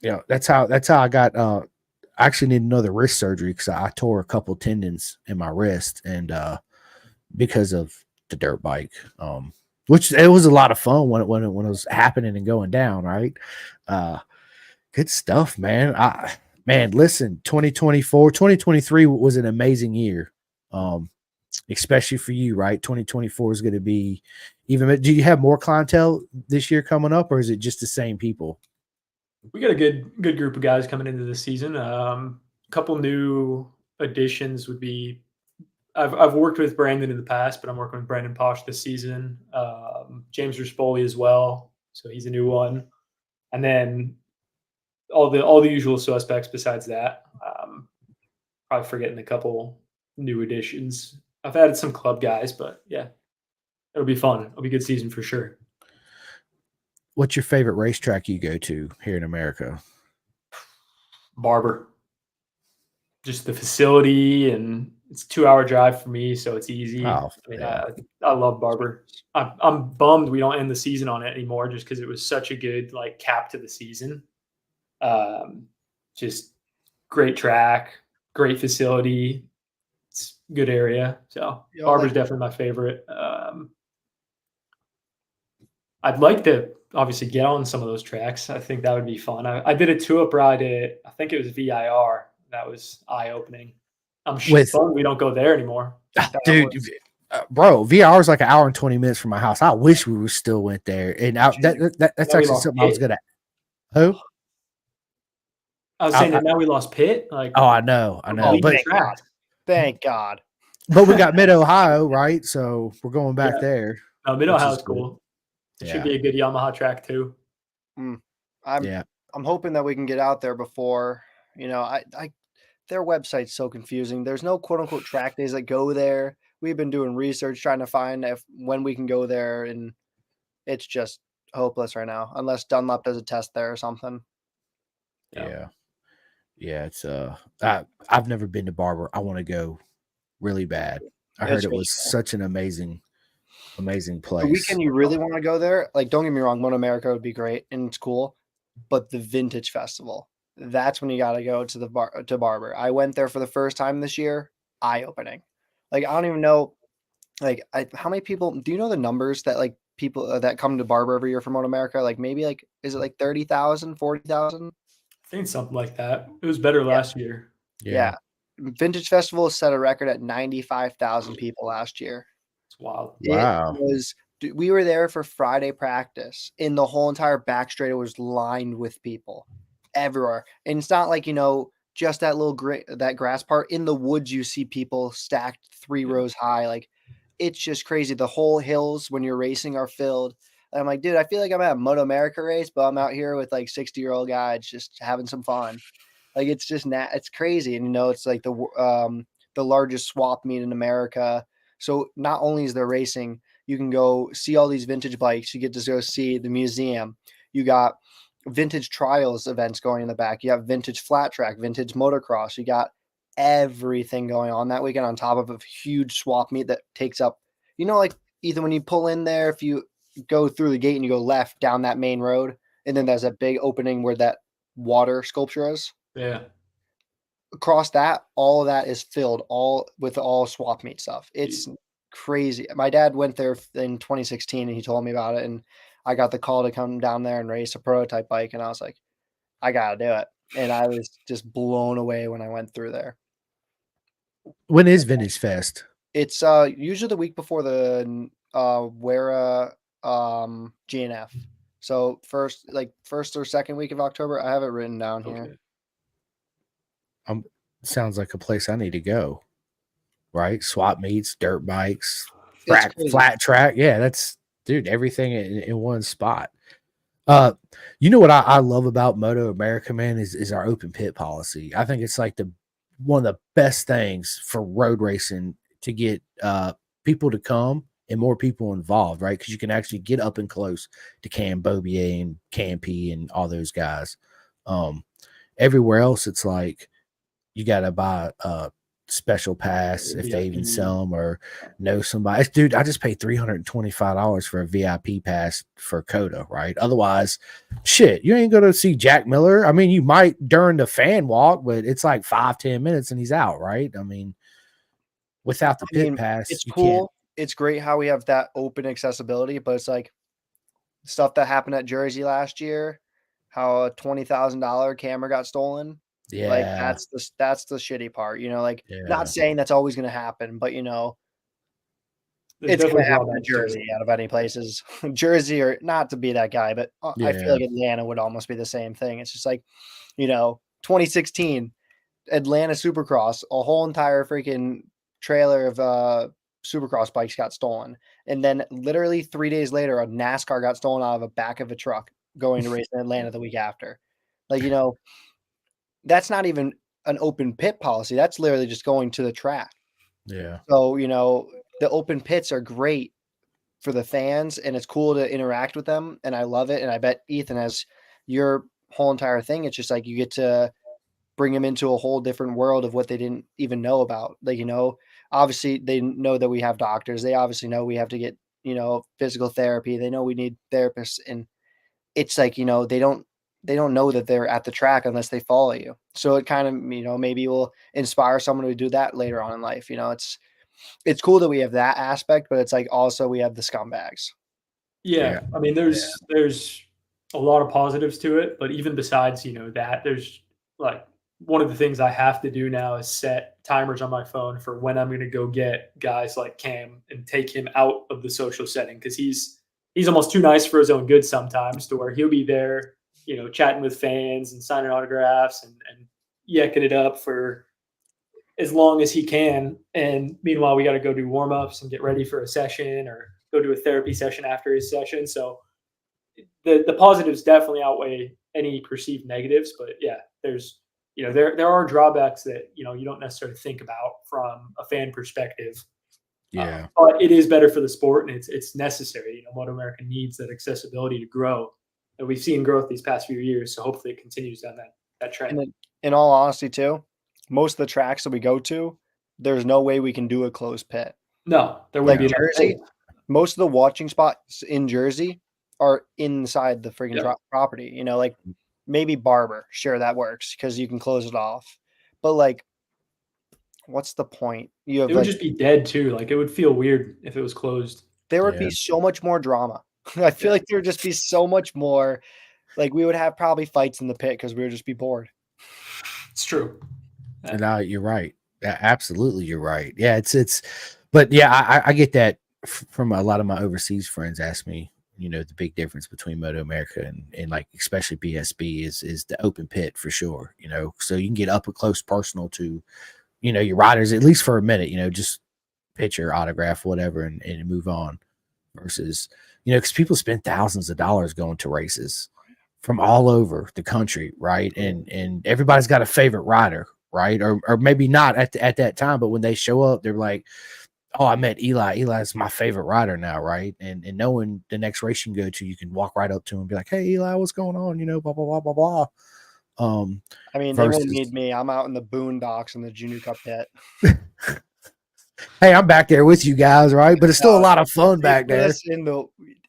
Yeah, that's how I got. I actually need another wrist surgery because I tore a couple tendons in my wrist and because of the dirt bike. Which it was a lot of fun when it was happening and going down, right? Good stuff, man. Listen, 2023 was an amazing year. Especially for you, right? 2024 is going to be even. Do you have more clientele this year coming up, or is it just the same people? We got a good group of guys coming into this season. A couple new additions would be. I've worked with Brandon in the past, but I'm working with Brandon Posh this season. James Rispoli as well, so he's a new one, and then all the usual suspects. Besides that, probably forgetting a couple new additions. I've added some club guys, but yeah, it'll be fun. It'll be a good season for sure. What's your favorite racetrack you go to here in America? Barber. Just the facility, and it's a 2-hour drive for me, so it's easy. Oh, I mean, yeah. I love Barber. I'm bummed we don't end the season on it anymore, just because it was such a good like cap to the season. Just great track, great facility. It's a good area. So You know, Barber's like definitely my favorite. I'd like to obviously get on some of those tracks. I think that would be fun. I did a 2-up ride at, I think it was VIR. That was eye opening. I'm With bummed we don't go there anymore. that dude, was bro, VR is like an hour and 20 minutes from my house. I wish we were still went there. And that's Now we actually lost something I was Pitt. gonna. Who? I was I, saying I, that now we lost Pitt. Like, oh, I know, oh, leaving but thank God. tracks. Thank God. we got Mid Ohio, right? So we're going back Yeah. there, No, Mid which Ohio is is good. cool. It should Yeah, be a good Yamaha track too. I'm yeah. I'm hoping that we can get out there before, I their website's so confusing. There's no quote unquote track days that go there. We've been doing research trying to find when we can go there, and it's just hopeless right now, unless Dunlop does a test there or something. Yeah. Yeah, it's I've never been to Barber. I want to go really bad. I heard It's it really was cool. such an amazing The place. weekend you really want to go there, like don't get me wrong, Motoamerica would be great and it's cool, but the Vintage Festival, that's when you got to go to to Barber. I went there for the first time this year, eye opening. Like I don't even know, like how many people do you know the numbers that like people that come to Barber every year from Motoamerica? Like maybe like is it like 30,000, 40,000? I think something like that. It was better last year. Yeah. Yeah. Vintage Festival set a record at 95,000 people last year. It's wild. It Wow. was we were there for Friday practice, and the whole entire back straight was lined with people everywhere. And it's not like, just that little that grass part. In the woods, you see people stacked 3 Yeah. rows high. Like, it's just crazy. The whole hills when you're racing are filled. And I'm like, dude, I feel like I'm at a Moto America race, but I'm out here with like 60-year-old guys just having some fun. Like it's just it's crazy, and it's like the largest swap meet in America. So not only is there racing, you can go see all these vintage bikes. You get to go see the museum. You got vintage trials events going in the back. You have vintage flat track, vintage motocross. You got everything going on that weekend on top of a huge swap meet that takes up, like Ethan, when you pull in there, if you go through the gate and you go left down that main road, and then there's a big opening where that water sculpture is. Yeah. Across that, all of that is filled all swap meet stuff. It's crazy. My dad went there in 2016 and he told me about it, and I got the call to come down there and race a prototype bike, and I was like, I gotta do it. And I was just blown away when I went through there. When is Vintage Fest? It's usually the week before the Wera GNF. So first or second week of October. I have it written down here. Sounds like a place I need to go. Right? Swap meets, dirt bikes, It's crazy. flat track. Yeah, that's dude, everything in one spot. You know what I love about Moto America, man, is our open pit policy. I think it's like one of the best things for road racing to get people to come and more people involved, right? Because you can actually get up and close to Cam Bobier and Campy and all those guys. Everywhere else, it's like you got to buy a special pass if they even VIP. sell them or know somebody. Dude, I just paid $325 for a VIP pass for Coda, right? Otherwise, shit, you ain't going to see Jack Miller. I mean, you might during the fan walk, but it's like 5-10 minutes and he's out, right? I mean, without the pit pass, It's you cool. can't. It's great how we have that open accessibility, but it's like stuff that happened at Jersey last year, how a $20,000 camera got stolen. Like Yeah. that's the shitty part, like Yeah. not saying that's always going to happen, but There's it's going definitely to happen at drawbacks to Jersey it. out of any places. Jersey, or not to be that guy, but I feel Yeah. like Atlanta would almost be the same thing. It's just like, 2016 Atlanta Supercross, a whole entire freaking trailer of Supercross bikes got stolen. And then literally 3 days later, a NASCAR got stolen out of the back of a truck going to race in Atlanta the week after. Like, that's not even an open pit policy. That's literally just going to the track. Yeah. So, the open pits are great for the fans, and it's cool to interact with them, and I love it. And I bet Ethan has your whole entire thing. It's just like you get to bring them into a whole different world of what they didn't even know about. Like, obviously they know that we have doctors. They obviously know we have to get, physical therapy. They know we need therapists. And it's like, they don't know that they're at the track unless they follow you. So it kind of, maybe will inspire someone to do that later on in life. It's cool that we have that aspect, but it's like also we have the scumbags. Yeah, I mean, there's a lot of positives to it, but even besides, that there's like one of the things I have to do now is set timers on my phone for when I'm going to go get guys like Cam and take him out of the social setting because he's almost too nice for his own good sometimes to where he'll be there, chatting with fans and signing autographs and yakking it up for as long as he can. And meanwhile, we got to go do warm ups and get ready for a session or go do a therapy session after his session. So the positives definitely outweigh any perceived negatives. But yeah, there's there are drawbacks that you don't necessarily think about from a fan perspective. Yeah. But it is better for the sport, and it's necessary. Motoamerica needs that accessibility to grow, and we've seen growth these past few years. So hopefully, it continues down that trend. And in all honesty, too, most of the tracks that we go to, there's no way we can do a closed pit. No, there Like wouldn't be Jersey, most of the watching spots in Jersey are inside the freaking property. Like maybe Barber, sure, that works because you can close it off. But like, what's the point? You have it would just be dead too. Like it would feel weird if it was closed. there would be so much more drama. I feel like there would just be so much more. Like we would have probably fights in the pit because we would just be bored. It's true. No, you're right. Absolutely, you're right. Yeah, it's. But yeah, I get that from a lot of my overseas friends. Ask me, the big difference between Motoamerica and like especially BSB is the open pit for sure. So you can get up close, personal to, your riders at least for a minute. Just picture, autograph, whatever, and move on. Versus, because people spend thousands of dollars going to races from all over the country, right? And everybody's got a favorite rider, right? Or maybe not at that time, but when they show up, they're like, "Oh, I met Eli. Eli's my favorite rider now, right?" And knowing the next race you can go to, you can walk right up to him and be like, "Hey, Eli, what's going on?" Blah blah blah blah blah. I mean, they won't need me. I'm out in the boondocks in the Junior Cup pit. Hey, I'm back there with you guys, right? But it's still a lot of fun back there.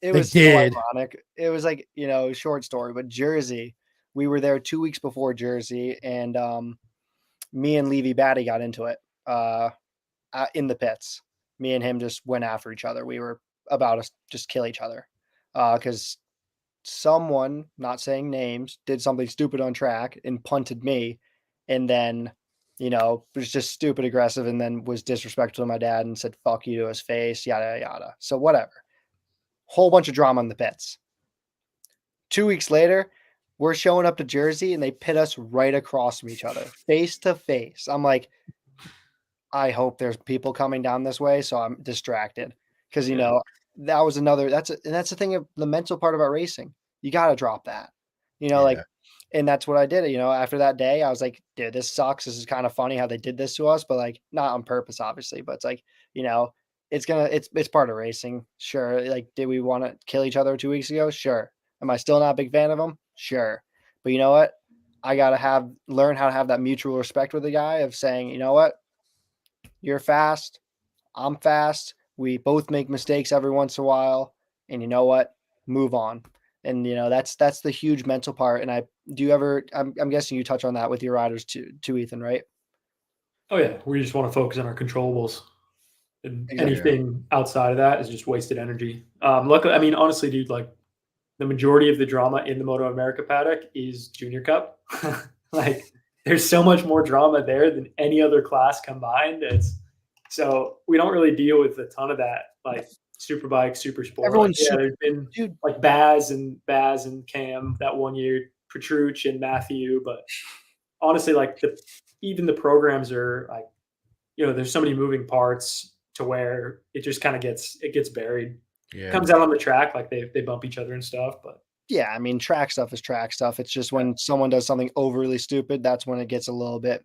It was so ironic. It was like, short story, but Jersey, we were there 2 weeks before Jersey, and me and Levy Batty got into it in the pits. Me and him just went after each other. We were about to just kill each other because someone, not saying names, did something stupid on track and punted me, and then was just stupid aggressive, and then was disrespectful to my dad and said fuck you to his face, yada yada. So whatever. Whole bunch of drama in the pits. 2 weeks later, we're showing up to Jersey and they pit us right across from each other, face to face. I'm like, I hope there's people coming down this way, so I'm distracted. Because that was that's the thing of the mental part about racing. You gotta drop that. Like, and that's what I did. After that day, I was like, dude, this sucks. This is kind of funny how they did this to us, but like not on purpose, obviously. But it's like, it's part of racing. Sure. Like, did we want to kill each other 2 weeks ago? Sure. Am I still not a big fan of them? Sure. But you know what? I gotta learn how to have that mutual respect with the guy of saying, you know what? You're fast. I'm fast. We both make mistakes every once in a while. And you know what? Move on. And that's the huge mental part. And I'm guessing you touch on that with your riders too, Ethan, right? Oh yeah, we just want to focus on our controllables, and anything outside of that is just wasted energy. Luckily, I mean, honestly, dude, like the majority of the drama in the Motoamerica paddock is Junior Cup. Like, there's so much more drama there than any other class combined. So we don't really deal with a ton of that, like Superbike, Super Sport. There's been like Baz and Cam that one year, Petrucci and Matthew. But honestly, like even the programs are like, there's so many moving parts to where it just kind of gets buried. Yeah. Comes out on the track, like they bump each other and stuff. But yeah, I mean, track stuff is track stuff. It's just when someone does something overly stupid, that's when it gets a little bit,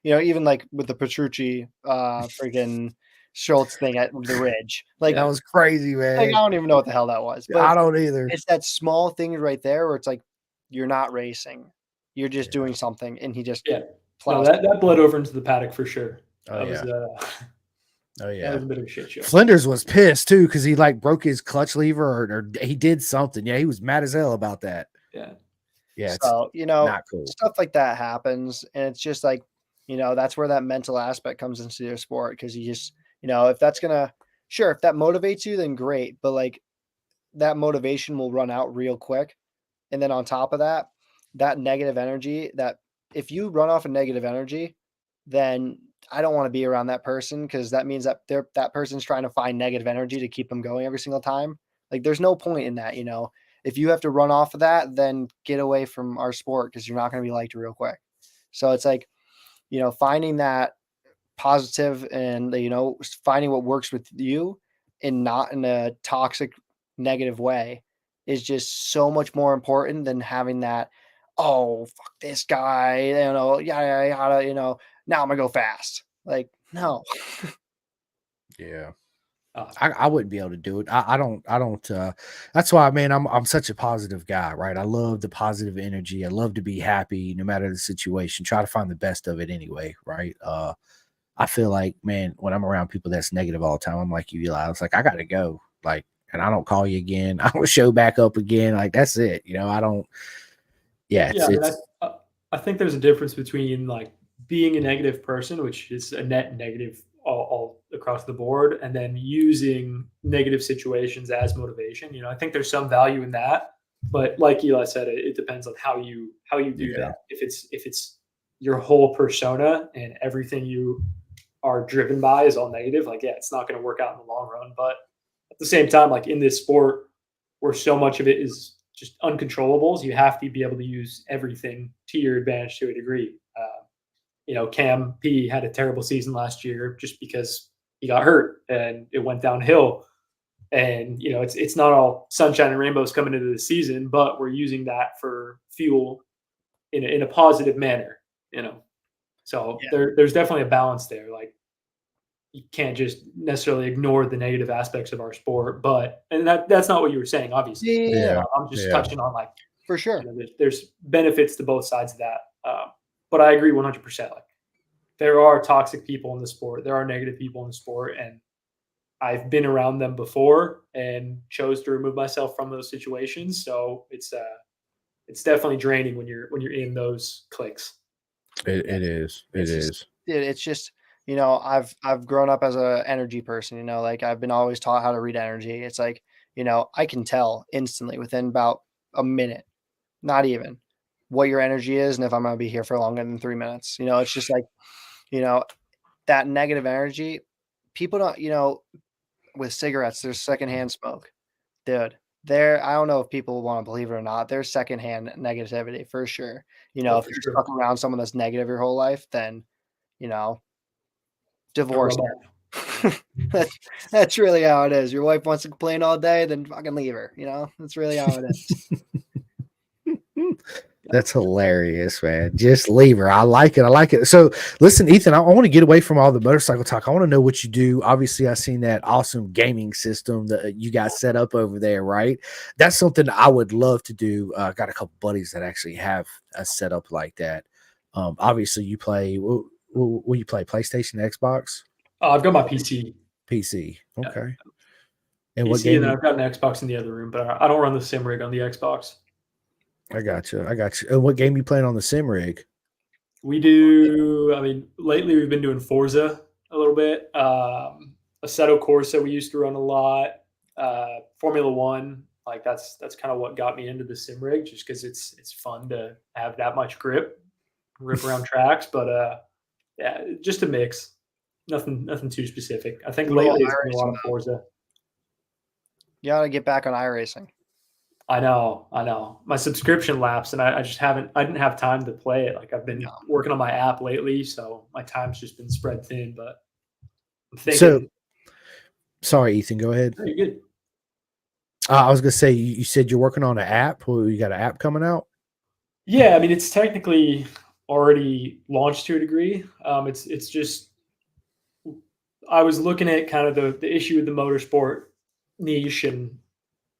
even like with the Petrucci freaking Schultz thing at the Ridge. Like, that was crazy, man. I don't even know what the hell that was. But I don't either. it's that small thing right there where it's like you're not racing, you're just doing something, and he just No, plows. that bled over into the paddock for sure. Oh, That yeah. was Oh that yeah. was a bit of a shit show. Flinders was pissed too because he like broke his clutch lever or he did something. Yeah, he was mad as hell about that. Yeah. Yeah, it's So, you know, not cool. stuff like that happens. And it's just like, you know, that's where that mental aspect comes into your sport. Cause you just, you know, if that's gonna, sure, if that motivates you, then great. But like that motivation will run out real quick. And then on top of that, that negative energy, that if you run off of negative energy, then I don't want to be around that person because that means that that person's trying to find negative energy to keep them going every single time. Like there's no point in that, you know. If you have to run off of that, then get away from our sport because you're not going to be liked real quick. So it's like, you know, finding that positive and, you know, finding what works with you and not in a toxic, negative way is just so much more important than having that, oh, fuck this guy, you know, yeah, you know, now I'm gonna go fast. Like, no. Yeah. Uh, I wouldn't be able to do it. I don't that's why, man, I'm such a positive guy, right? I love the positive energy. I love to be happy no matter the situation. Try to find the best of it anyway, right? I feel like, man, when I'm around people that's negative all the time, I'm like you, Eli. I was like, I gotta go. Like, and I don't call you again. I don't show back up again. Like, that's it. You know, I don't yeah, I mean, it's I think there's a difference between like being a negative person, which is a net negative all across the board, and then using negative situations as motivation. You know, I think there's some value in that, but like Eli said, it depends on how you do Yeah. that. If it's your whole persona and everything you are driven by is all negative, like yeah, it's not going to work out in the long run. But at the same time, like in this sport where so much of it is just uncontrollables, you have to be able to use everything to your advantage to a degree. You know, Cam P had a terrible season last year just because he got hurt and it went downhill. And you know, it's not all sunshine and rainbows coming into the season, but we're using that for fuel in a positive manner. You know, so Yeah. there's definitely a balance there. Like you can't just necessarily ignore the negative aspects of our sport, but and that's not what you were saying, obviously. yeah. I'm just Yeah. touching on like For sure. you know, there's benefits to both sides of that. But I agree 100%. Like there are toxic people in the sport, there are negative people in the sport, and I've been around them before and chose to remove myself from those situations. So it's definitely draining when you're in those cliques. It is. It It's just is. it's just, you know, I've grown up as a energy person, you know, like I've been always taught how to read energy. It's like, you know, I can tell instantly within about a minute, not even, what your energy is and if I'm gonna be here for longer than 3 minutes. You know, it's just like, you know, that negative energy, people don't, you know, with cigarettes, there's secondhand smoke. Dude, there I don't know if people want to believe it or not. There's secondhand negativity for sure. You know, Oh, if for you're sure. stuck around someone that's negative your whole life, then, you know, Don't divorce rub off. them. That's really how it is. Your wife wants to complain all day, then fucking leave her. You know, that's really how it is. That's hilarious, man. Just leave her. I like it. I like it. So listen, Ethan, I want to get away from all the motorcycle talk. I want to know what you do. Obviously, I've seen that awesome gaming system that you got set up over there, right? That's something I would love to do. I got a couple buddies that actually have a setup like that. Obviously, you play, what you play? PlayStation, Xbox? I've got my PC. PC. Yeah, Okay. And what PC, and game then you, I've got an Xbox in the other room, but I don't run the sim rig on the Xbox. I got you. I got you. And what game you playing on the sim rig? We do. I mean, lately we've been doing Forza a little bit. Assetto Corsa we used to run a lot. Formula One, like that's kind of what got me into the sim rig, just because it's fun to have that much grip, rip around tracks. But yeah, just a mix. Nothing too specific. I think What about lately it's been a lot iRacing of though? Forza. You gotta get back on iRacing. I know. My subscription lapsed, and I just haven't. I didn't have time to play it. Like I've been working on my app lately, so my time's just been spread thin. But I'm So, thinking, sorry, Ethan, go ahead. very good. I was gonna say you said you're working on an app. Well, you got an app coming out. Yeah, I mean it's technically already launched to a degree. It's just I was looking at kind of the issue with the motorsport niche and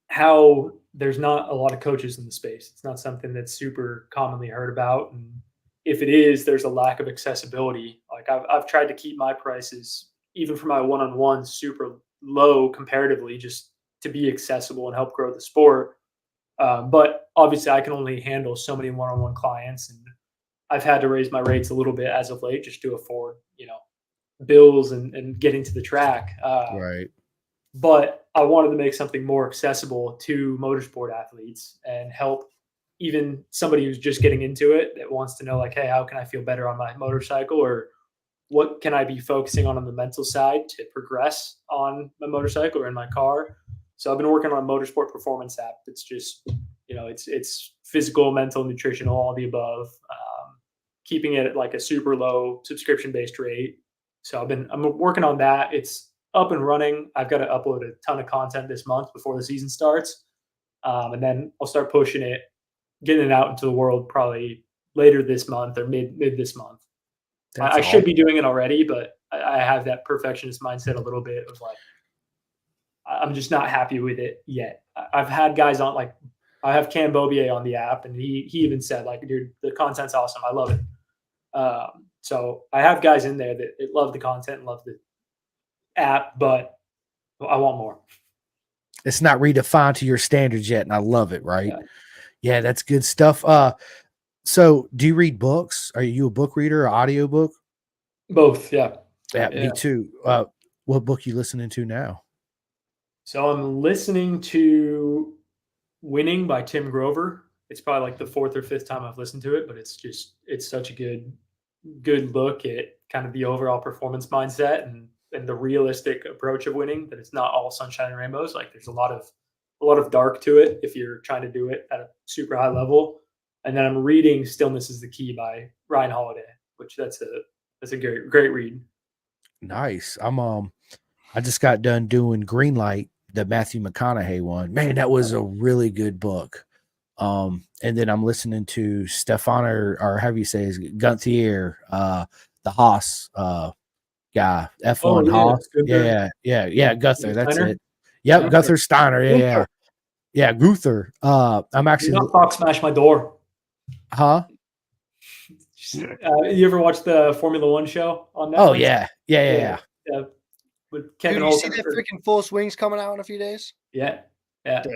how there's not a lot of coaches in the space. It's not something that's super commonly heard about, and if it is, there's a lack of accessibility. Like I've tried to keep my prices, even for my one-on-one, super low comparatively, just to be accessible and help grow the sport. But obviously, I can only handle so many one-on-one clients, and I've had to raise my rates a little bit as of late just to afford, bills and getting to the track. Right. But I wanted to make something more accessible to motorsport athletes and help even somebody who's just getting into it that wants to know, like, hey, how can I feel better on my motorcycle, or what can I be focusing on the mental side to progress on my motorcycle or in my car. So I've been working on a motorsport performance app. It's just, it's physical, mental, nutritional, all the above, keeping it at like a super low subscription based rate. So I'm working on that. It's up and running. I've got to upload a ton of content this month before the season starts. And then I'll start pushing it, getting it out into the world probably later this month or mid this month. I should be doing it already, but I have that perfectionist mindset a little bit of like, I'm just not happy with it yet. I've had guys on, like, I have Cam Bobier on the app, and he even said, like, dude, the content's awesome. I love it. So I have guys in there that love the content and love the app, but I want more. It's not redefined to your standards yet, and I love it, right? Yeah, that's good stuff. So do you read books? Are you a book reader or audiobook? Both, yeah. Yeah, me too. What book you listening to now? So I'm listening to Winning by Tim Grover. It's probably like the fourth or fifth time I've listened to it, but it's such a good look at kind of the overall performance mindset and the realistic approach of winning, that it's not all sunshine and rainbows. Like there's a lot of dark to it if you're trying to do it at a super high level. And then I'm reading Stillness is the Key by Ryan Holiday, which that's a great read. Nice. I just got done doing Green Light, the Matthew McConaughey one. Man, that was a really good book. And then I'm listening to Stefan or however you say his Gunthier, the Haas guy, F1 Haas. Yeah, Gunther. That's Steiner? it. Yep, Gunther Steiner. Yeah, Gunther. I'm actually Fox smashed my door. Huh? You ever watch the Formula One show on Netflix? Oh yeah. With Kevin Dude, you see that freaking Full Swing's coming out in a few days? Yeah. Dude.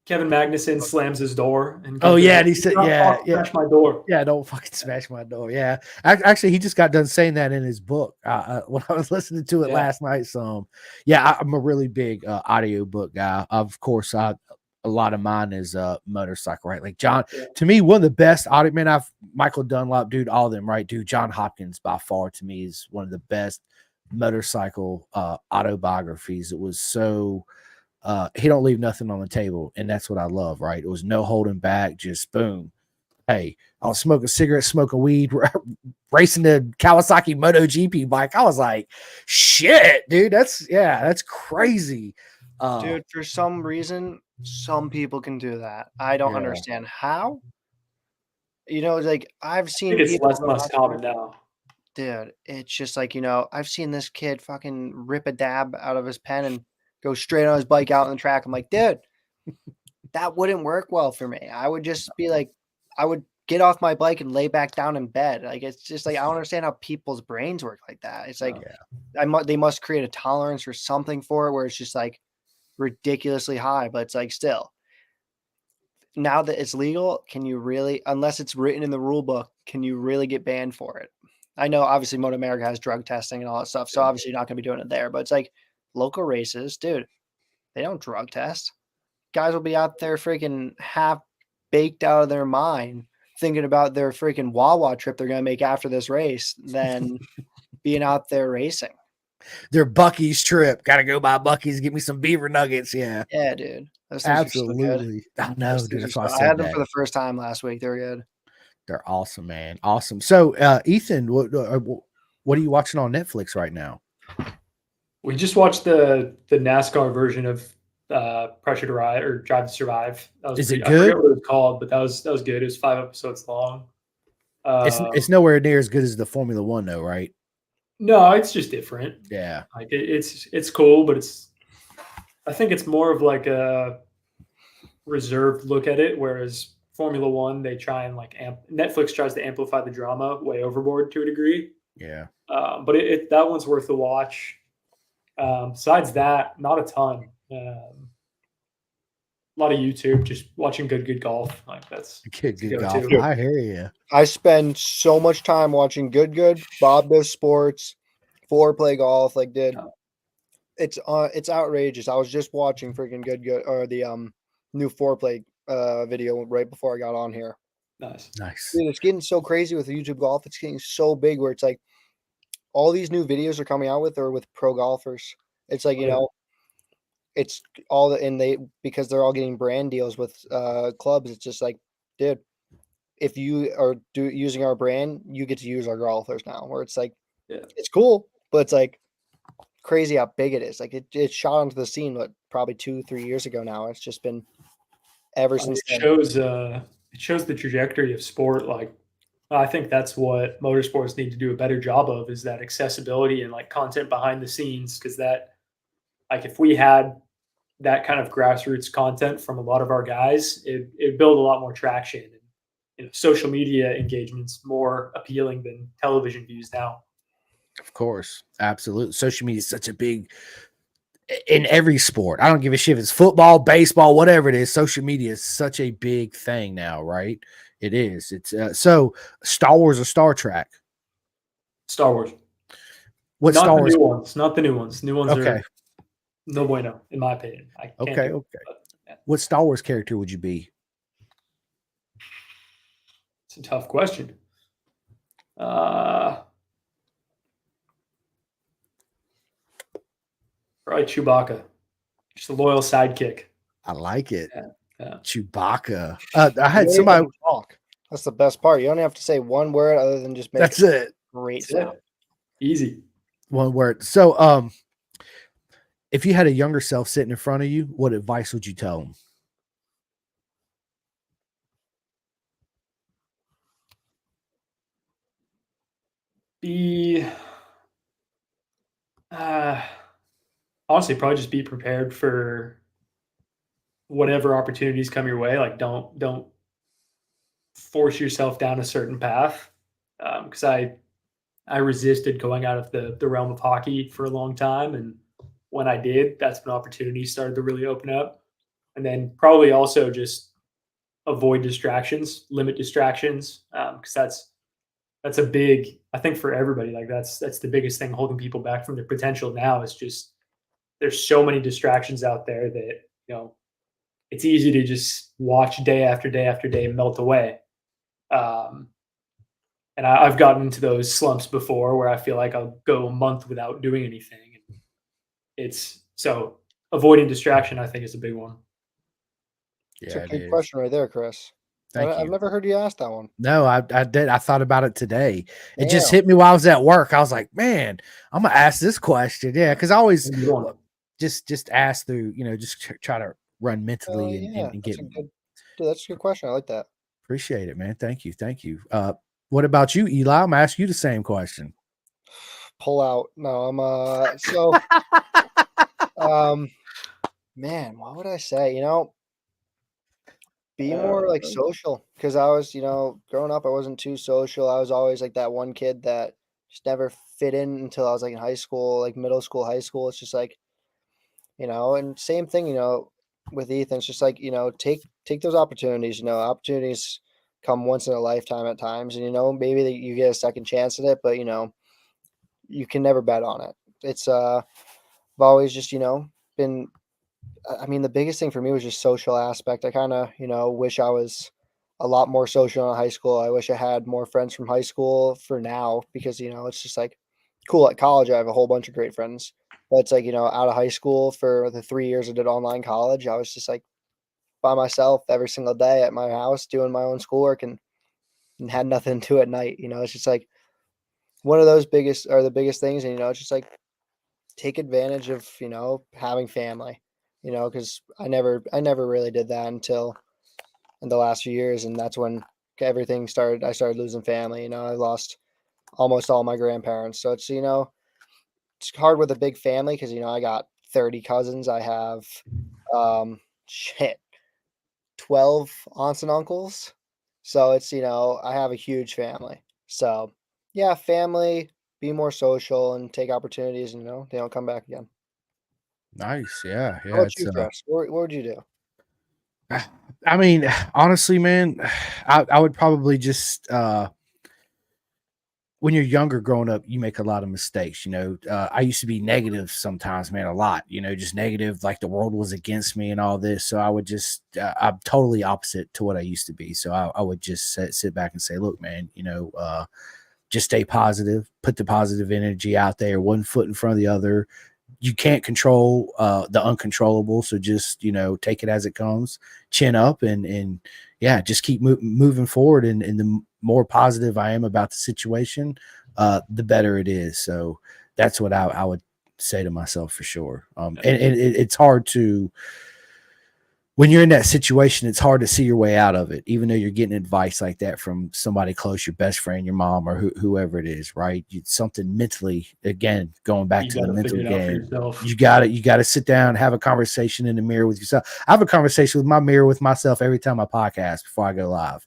Kevin Magnussen slams his door. And and he said, smash my door. Yeah, don't fucking smash my door. Yeah. Actually, he just got done saying that in his book when I was listening to it last night. So, I'm a really big audiobook guy. Of course, a lot of mine is motorcycle, right? Like John, to me, one of the best audio, man, Michael Dunlop, dude, all of them, right? Dude, John Hopkins by far to me is one of the best motorcycle autobiographies. It was so he don't leave nothing on the table, and that's what I love, right? It was no holding back, just boom. Hey, I was smoking cigarettes, smoking weed, racing the Kawasaki MotoGP bike. I was like, shit, dude, that's crazy. Dude, for some reason, some people can do that. I don't understand how. Like I've seen I think it's less common now. Dude, it's just like, I've seen this kid fucking rip a dab out of his pen and go straight on his bike out on the track. I'm like, dude, that wouldn't work well for me. I would just be like, I would get off my bike and lay back down in bed. Like, it's just like, I don't understand how people's brains work like that. It's like, they must create a tolerance or something for it where it's just like ridiculously high, but it's like still. Now that it's legal, can you really, unless it's written in the rule book, can you really get banned for it? I know obviously Motoamerica has drug testing and all that stuff, so obviously you're not going to be doing it there, but it's like local races, dude, they don't drug test. Guys will be out there freaking half baked out of their mind thinking about their freaking Wawa trip they're going to make after this race than being out there racing. Their Bucky's trip. Got to go by Bucky's, get me some beaver nuggets. Yeah. Yeah, dude. Absolutely. I know, dude. That's why I had them for the first time last week. They're good. They're awesome, man. Awesome. So, Ethan, what are you watching on Netflix right now? We just watched the NASCAR version of Pressure to Ride or Drive to Survive. Is it good? I forget what it was called, but that was good. It was 5 episodes long. It's nowhere near as good as the Formula One, though, right? No, it's just different. Yeah. Like it's cool, but I think it's more of like a reserved look at it. Whereas Formula One, they try and like Netflix tries to amplify the drama way overboard to a degree. Yeah. But that one's worth the watch. Besides that, not a ton. A lot of YouTube, just watching good golf. Like that's Good golf. go-to. I hear you. I spend so much time watching Good. Bob Does Sports, Foreplay Golf. Like, dude, it's outrageous. I was just watching freaking Good or the new Foreplay video right before I got on here. Nice. Dude, it's getting so crazy with YouTube golf. It's getting so big where it's like all these new videos are coming out with or with pro golfers. It's like, you know, it's all and they because they're all getting brand deals with clubs. It's just like, dude, if you are using our brand, you get to use our golfers now. Where it's like, it's cool, but it's like crazy how big it is. Like it shot onto the scene, what probably 2-3 years ago now. It's just been ever since then. It shows the trajectory of sport. Like I think that's what motorsports need to do a better job of is that accessibility and like content behind the scenes. Because that, like, if we had that kind of grassroots content from a lot of our guys, it build a lot more traction. And social media engagement's more appealing than television views now. Of course, absolutely. Social media is such a big in every sport. I don't give a shit if it's football, baseball, whatever it is. Social media is such a big thing now, right? It is. It's so Star Wars or Star Trek. Star Wars. What not Star the Wars? new ones. Not the new ones. New ones Okay. are no bueno, in my opinion. I can't Okay. do it, Okay. but, yeah. What Star Wars character would you be? It's a tough question. Probably Chewbacca. Just a loyal sidekick. I like it. Yeah. Chewbacca. I had somebody talk. That's the best part. You don't have to say one word other than just make That's it. Great That's sound. it. Easy. One word. So, if you had a younger self sitting in front of you, what advice would you tell them? Honestly, probably just be prepared for whatever opportunities come your way. Like don't force yourself down a certain path. Because I resisted going out of the realm of hockey for a long time, and when I did, that's when opportunities started to really open up. And then probably also just avoid distractions, limit distractions, because that's a big, I think, for everybody. Like that's the biggest thing holding people back from their potential now is just there's so many distractions out there that it's easy to just watch day after day after day melt away. And I've gotten into those slumps before where I feel like I'll go a month without doing anything. It's so avoiding distraction, I think, is a big one. It's a good question right there, Chris. I've never heard you ask that one. No, I did. I thought about it today. It just hit me while I was at work. I was like, man, I'm gonna ask this question. Yeah, because I always just ask through, just try to run mentally and get. Dude, that's a good question. I like that. Appreciate it, man. Thank you. What about you, Eli? I'm gonna ask you the same question. Pull out. No, man, what would I say? Be more like social, because I was, growing up, I wasn't too social. I was always like that one kid that just never fit in until I was like in high school, like middle school, high school. It's just like, and same thing, with Ethan. It's just like, take those opportunities. Opportunities come once in a lifetime at times, and maybe that you get a second chance at it, but you can never bet on it. It's I've always just been. I mean, the biggest thing for me was just social aspect. I kind of wish I was a lot more social in high school. I wish I had more friends from high school for now, because it's just like cool. At college, I have a whole bunch of great friends, but it's like out of high school for the 3 years I did online college, I was just like by myself every single day at my house doing my own schoolwork and had nothing to do at night. It's just like one of those the biggest things. And, it's just like take advantage of, having family, because I never really did that until in the last few years. And that's when I started losing family. I lost almost all my grandparents. So it's, it's hard with a big family because I got 30 cousins. I have shit 12 aunts and uncles. So it's I have a huge family. So yeah, family, be more social and take opportunities, and they don't come back again. Nice. Yeah. How Yeah. about It's you, Chris? What would you do? I mean, honestly, man, I would probably just when you're younger growing up, you make a lot of mistakes. I used to be negative sometimes, man, a lot, just negative, like the world was against me and all this. So I would just, I'm totally opposite to what I used to be. So I would just sit back and say, look, man, just stay positive, put the positive energy out there, one foot in front of the other. You can't control the uncontrollable. So just, take it as it comes, chin up and yeah, just keep moving forward. And the more positive I am about the situation, the better it is. So that's what I would say to myself for sure. And it's hard to, when you're in that situation, it's hard to see your way out of it, even though you're getting advice like that from somebody close, your best friend, your mom, or whoever it is, right? It's something mentally, again, going back You to the got to mental figure it out for game. yourself. You got to sit down, have a conversation in the mirror with yourself. I have a conversation with my mirror with myself every time I podcast before I go live.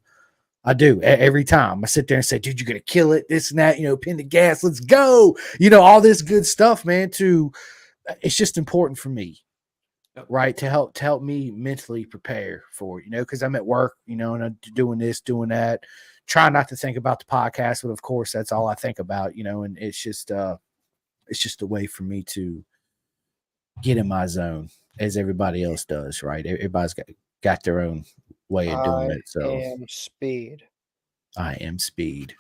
I do every time I sit there and say, dude, you're going to kill it. This and that, pin the gas. Let's go. All this good stuff, man, it's just important for me. Right, to help me mentally prepare for it, because I'm at work, and I'm doing this, doing that, trying not to think about the podcast, but of course that's all I think about, and it's just a way for me to get in my zone as everybody else does, right? Everybody's got their own way of doing I it. So am Speed. I am Speed.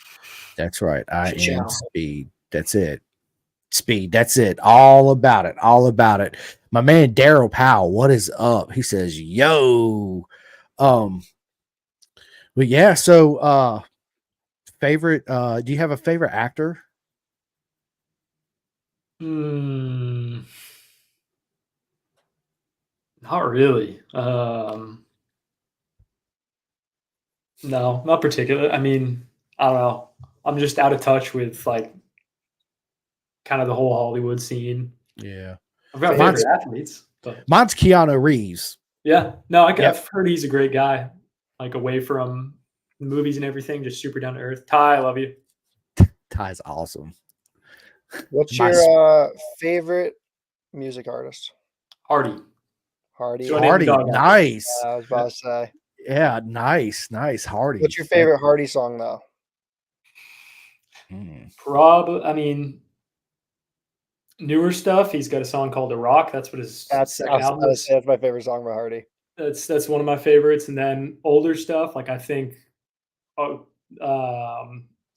That's right. I am Ciao. Speed. That's it. Speed. That's it. All about it. All about it. My man Daryl Powell, what is up? He says, yo. But yeah, so favorite do you have a favorite actor? Not really. No, not particular. I mean, I don't know. I'm just out of touch with like kind of the whole Hollywood scene. Yeah. I've got Mine's favorite athletes, but mine's Keanu Reeves. yeah, no, Yep. I've heard he's a great guy. Like away from the movies and everything, just super down to earth. Ty, I love you. Ty's awesome. What's My your favorite music artist? Hardy. Hardy. So I named the Hardy, dog after him. nice. I was about to say. Yeah, nice Hardy. What's your favorite Hardy song though? I mean, newer stuff. He's got a song called "The Rock." That's what his second album is. That's my favorite song by Hardy. That's one of my favorites. And then older stuff, like I think,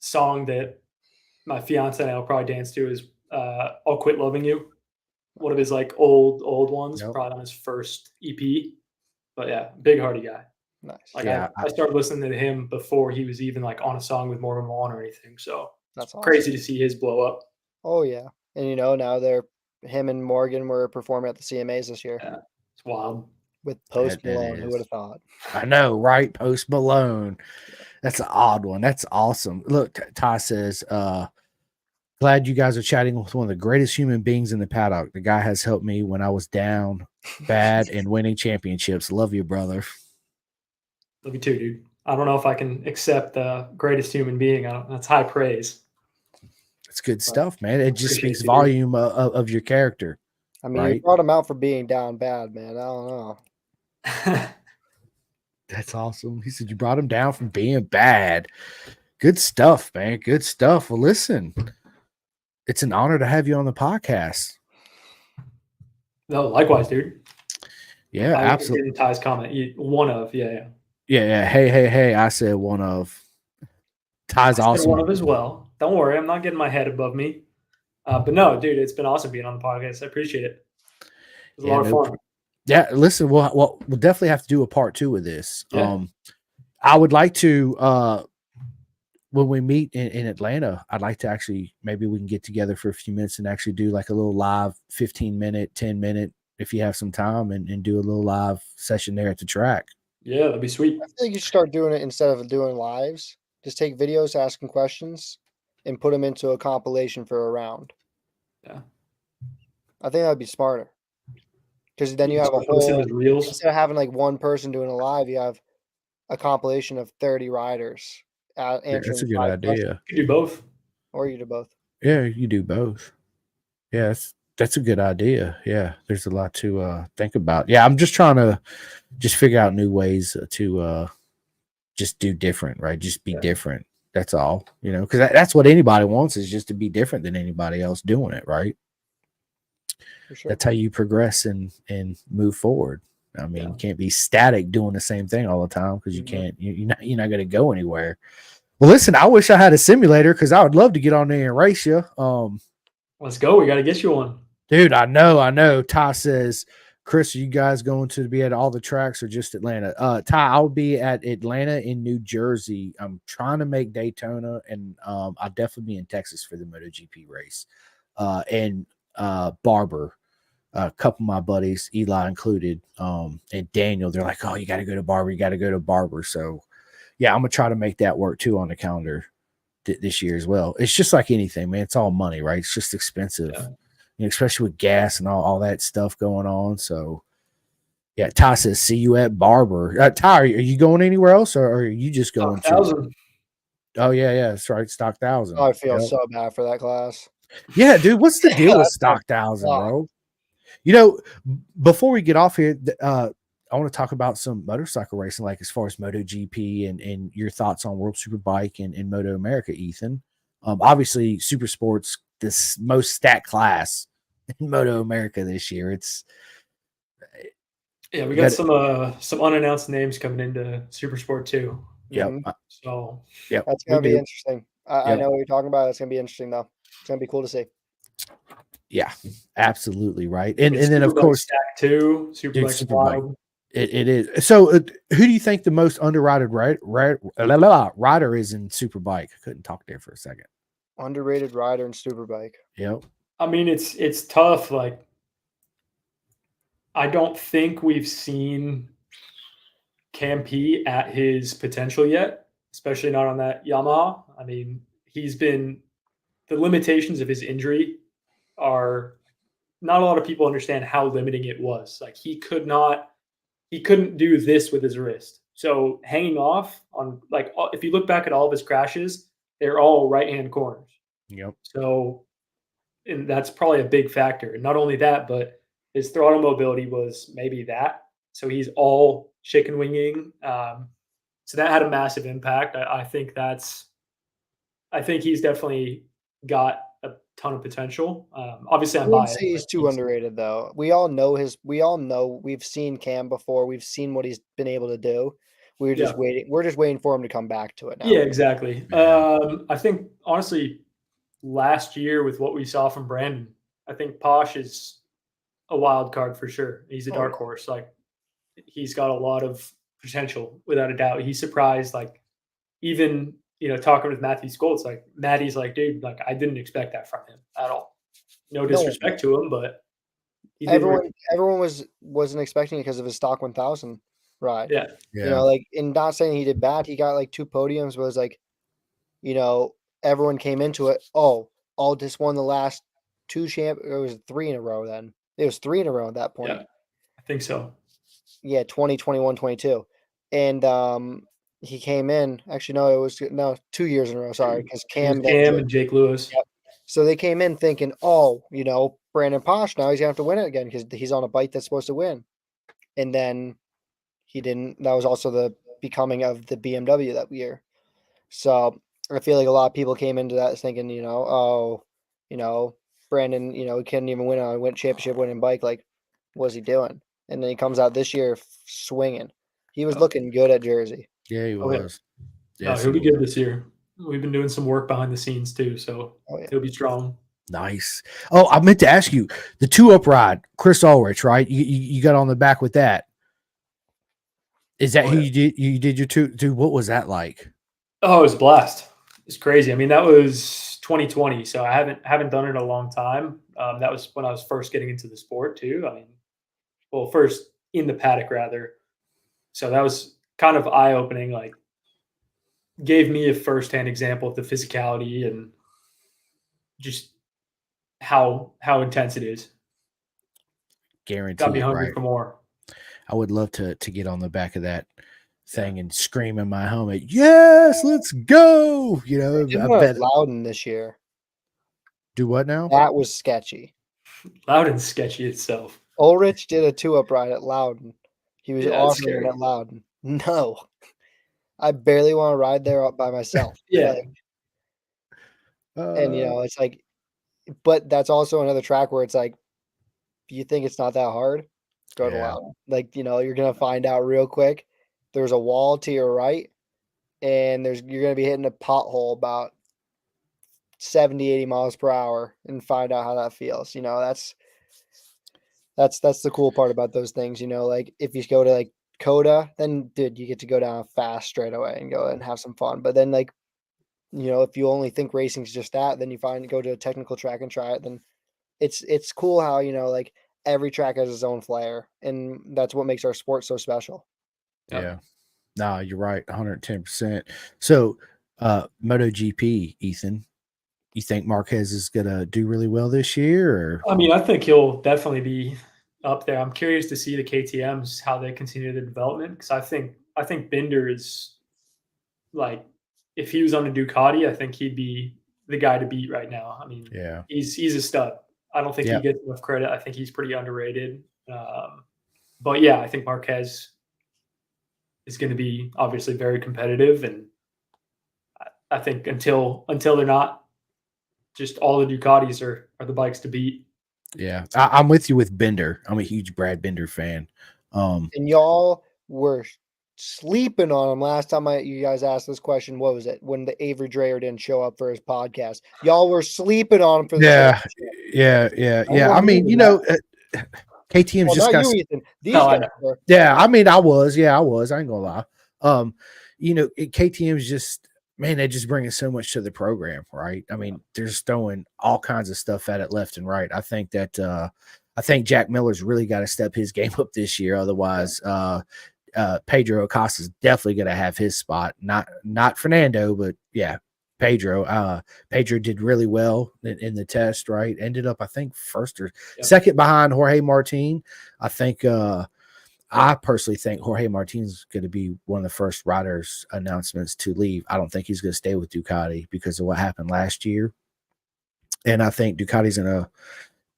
song that my fiance and I will probably dance to is "I'll Quit Loving You." One of his like old ones, Yep. probably on his first EP. But yeah, big Hardy guy. Nice. Like Yeah, I started listening to him before he was even like on a song with Morgan Wallen or anything. So That's awesome. crazy to see his blow up. Oh yeah, and now him and Morgan were performing at the CMAs this year. Yeah, it's wild. With Post That Malone. Who is. would have thought? I know, right? Post Malone. That's an odd one. That's awesome. Look, Ty says, glad you guys are chatting with one of the greatest human beings in the paddock. The guy has helped me when I was down bad and winning championships. Love you, brother. Love you too, dude. I don't know if I can accept the greatest human being. That's high praise. It's good stuff, man. It just Appreciate speaks you, volume of your character. I mean, right? you brought him out for being down bad, man. I don't know. That's awesome. He said you brought him down from being bad. Good stuff, man. Good stuff. Well, listen, it's an honor to have you on the podcast. No, likewise, dude. Yeah, absolutely. Ty's comment. One of, yeah. Hey. I said one of. Ty's awesome. One of as well. Don't worry, I'm not getting my head above me. But no, dude, it's been awesome being on the podcast. I appreciate it. It was a lot of fun. Yeah, listen, we'll definitely have to do a part 2 of this. Yeah. I would like to when we meet in Atlanta, I'd like to actually, maybe we can get together for a few minutes and actually do like a little live 15-minute, 10-minute, if you have some time, and do a little live session there at the track. Yeah, that'd be sweet. I think you should start doing it instead of doing lives. Just take videos asking questions and put them into a compilation for a round. Yeah. I think that'd be smarter. Because then you have a Post them whole as reels. instead of having like one person doing a live, you have a compilation of 30 riders That's answering a good 5 questions, idea. You could do both. or you do both. Yeah, you do both. Yeah, that's a good idea. Yeah, there's a lot to think about. Yeah, I'm just trying to just figure out new ways to just do different, right? Just be different. That's all, because that's what anybody wants, is just to be different than anybody else doing it, right? For sure. That's how you progress and move forward. I mean, Yeah. you can't be static doing the same thing all the time, because you Mhm. can't. You're not going to go anywhere. Well, listen, I wish I had a simulator, because I would love to get on there and race you. Let's go. We got to get you one. Dude, I know. Ty says, Chris, are you guys going to be at all the tracks or just Atlanta? Ty, I'll be at Atlanta in New Jersey. I'm trying to make Daytona, and I'll definitely be in Texas for the MotoGP race. And Barber, a couple of my buddies, Eli included, and Daniel, they're like, oh, you got to go to Barber. You got to go to Barber. So, yeah, I'm going to try to make that work too on the calendar this year as well. It's just like anything, man. It's all money, right? It's just expensive. Yeah. Especially with gas and all that stuff going on. So, yeah, Ty says, see you at Barber. Ty, are you going anywhere else, or are you just going to? Oh, yeah, that's right. Stock 1000. Oh, I feel so bad for that class. Yeah, dude, what's the deal with Stock 1000, bro? Before we get off here, I want to talk about some motorcycle racing, like as far as MotoGP and your thoughts on World Superbike and Motoamerica, Ethan. Obviously, Super Sports, this most stacked class in Motoamerica this year. We got some unannounced names coming into Super Sport too. Yep. So that's gonna be interesting. I know what you're talking about. It's gonna be interesting though. It's gonna be cool to see. Yeah, absolutely right. And then of course stack too. Superbike. It is. So who do you think the most underrated rider is in Superbike? I couldn't talk there for a second. Underrated rider in Superbike. Yep. I mean, it's tough. Like, I don't think we've seen Campy at his potential yet, especially not on that Yamaha. I mean, the limitations of his injury are not a lot of people understand how limiting it was. Like, he couldn't do this with his wrist. So hanging off on, like, if you look back at all of his crashes, they're all right-hand corners. Yep. So, and that's probably a big factor. And not only that, but his throttle mobility was maybe that. So he's all chicken winging. So that had a massive impact. I think he's definitely got a ton of potential. Obviously, I'm biased. He's too underrated though. We all know we've seen Cam before. We've seen what he's been able to do. We're just waiting. We're just waiting for him to come back to it now. Yeah, exactly. I think honestly, last year with what we saw from Brandon, I think Posh is a wild card for sure. He's a dark horse. Like, he's got a lot of potential without a doubt. He surprised, like, even, talking with Matthew Skoltz, like, Maddie's like, dude, like, I didn't expect that from him at all. No disrespect to him, but everyone wasn't expecting it because of his stock 1000 ride. Yeah. Like, and not saying he did bad. He got like 2 podiums, but it was like, everyone came into it. Oh, just won the last 2 it was 3 in a row then. It was 3 in a row at that point. Yeah, I think so. Yeah, 20, 21, 22. And he came in. Actually, no, it was 2 years in a row. Sorry, because Cam and Jake Lewis. Yep. So they came in thinking, Brandon Posh, now he's gonna have to win it again because he's on a bike that's supposed to win. And then he didn't. That was also the becoming of the BMW that year. So I feel like a lot of people came into that thinking, Brandon, he couldn't even win on a championship winning bike. Like, what's he doing? And then he comes out this year swinging. He was looking good at Jersey. Yeah, he was. Yeah, he'll be good this year. We've been doing some work behind the scenes too, so he'll be strong. Nice. Oh, I meant to ask you, the 2-up ride, Chris Ulrich, right? You got on the back with that. Is that who you did? You did your 2? Dude, what was that like? Oh, it was a blast. It's crazy. I mean, that was 2020, so I haven't done it in a long time. That was when I was first getting into the sport too. I mean, well, first in the paddock rather. So that was kind of eye-opening. Like, gave me a firsthand example of the physicality and just how intense it is. guarantee Got me it, hungry right? for more. I would love to get on the back of that thing and scream in my helmet, "Yes, let's go!" You know, Did I one at bet. Loudon this year. Do what now? That was sketchy. Loud and sketchy itself. Ulrich did a 2-up ride at Loudon. He was Yeah, it's offering it scary. at Loudon. No, I barely want to ride there by myself. Yeah. Like, and Uh, it's like, but that's also another track where it's like, you think it's not that hard, go to yeah, Loudon. Like, you're gonna find out real quick. There's a wall to your right, and you're gonna be hitting a pothole about 70, 80 miles per hour and find out how that feels. That's the cool part about those things. Like if you go to like Coda, then dude, you get to go down fast straight away and go and have some fun. But then like, if you only think racing's just that, then you go to a technical track and try it, then it's cool how, like every track has its own flair, and that's what makes our sport so special. Yep. yeah. Nah, you're right, 110%. So, MotoGP, Ethan, you think Marquez is gonna do really well this year, or I mean, I think he'll definitely be up there. I'm curious to see the KTM's how they continue the development because I think Binder is like if he was on a Ducati, I think he'd be the guy to beat right now. I mean, yeah, he's a stud. I don't think he yeah, gets enough credit. I think he's pretty underrated. But yeah, I think Marquez is going to be obviously very competitive, and I think until they're not, just all the Ducatis are the bikes to beat. yeah. I'm with you with Bender. I'm a huge Brad Bender fan. And y'all were sleeping on him last time you guys asked this question. What was it? When the Avery Dreyer didn't show up for his podcast. Y'all were sleeping on him for the Yeah, championship. yeah. I mean, KTM's Well, just not got. you, Ethan. These No, I guys know. were. Yeah, I mean, I was. Yeah, I was. I ain't gonna lie. KTM's just, man, they just bringing so much to the program, right? I mean, they're just throwing all kinds of stuff at it left and right. I think Jack Miller's really got to step his game up this year. Otherwise, Pedro Acosta's definitely going to have his spot. Not Fernando, but yeah, Pedro. Pedro did really well in the test, right? Ended up, I think, first or second behind Jorge Martin. I personally think Jorge Martin's is going to be one of the first riders announcements to leave. I don't think he's going to stay with Ducati because of what happened last year. And I think Ducati's in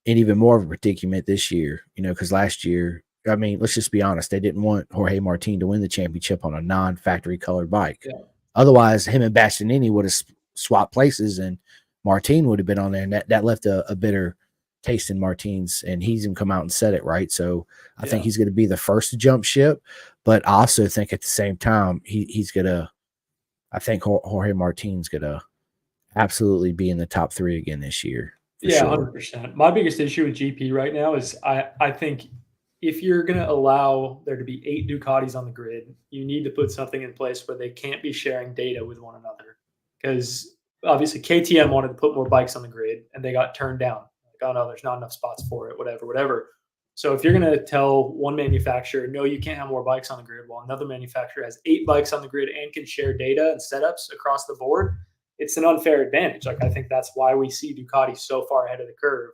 even more of a predicament this year, because last year, I mean, let's just be honest, they didn't want Jorge Martin to win the championship on a non-factory colored bike. Yeah. Otherwise, him and Bastianini would have swapped places and Martin would have been on there. And that left a bitter taste in Martin's, and he's even come out and said it, right? So I think he's going to be the first to jump ship, but I also think at the same time, I think Jorge Martin's going to absolutely be in the top 3 again this year. Yeah, Sure. 100%. My biggest issue with GP right now is I think if you're going to allow there to be 8 Ducatis on the grid, you need to put something in place where they can't be sharing data with one another. Because obviously KTM wanted to put more bikes on the grid and they got turned down. Like, oh no, there's not enough spots for it, whatever. So if you're going to tell one manufacturer, no, you can't have more bikes on the grid, while another manufacturer has 8 bikes on the grid and can share data and setups across the board, it's an unfair advantage. Like I think that's why we see Ducati so far ahead of the curve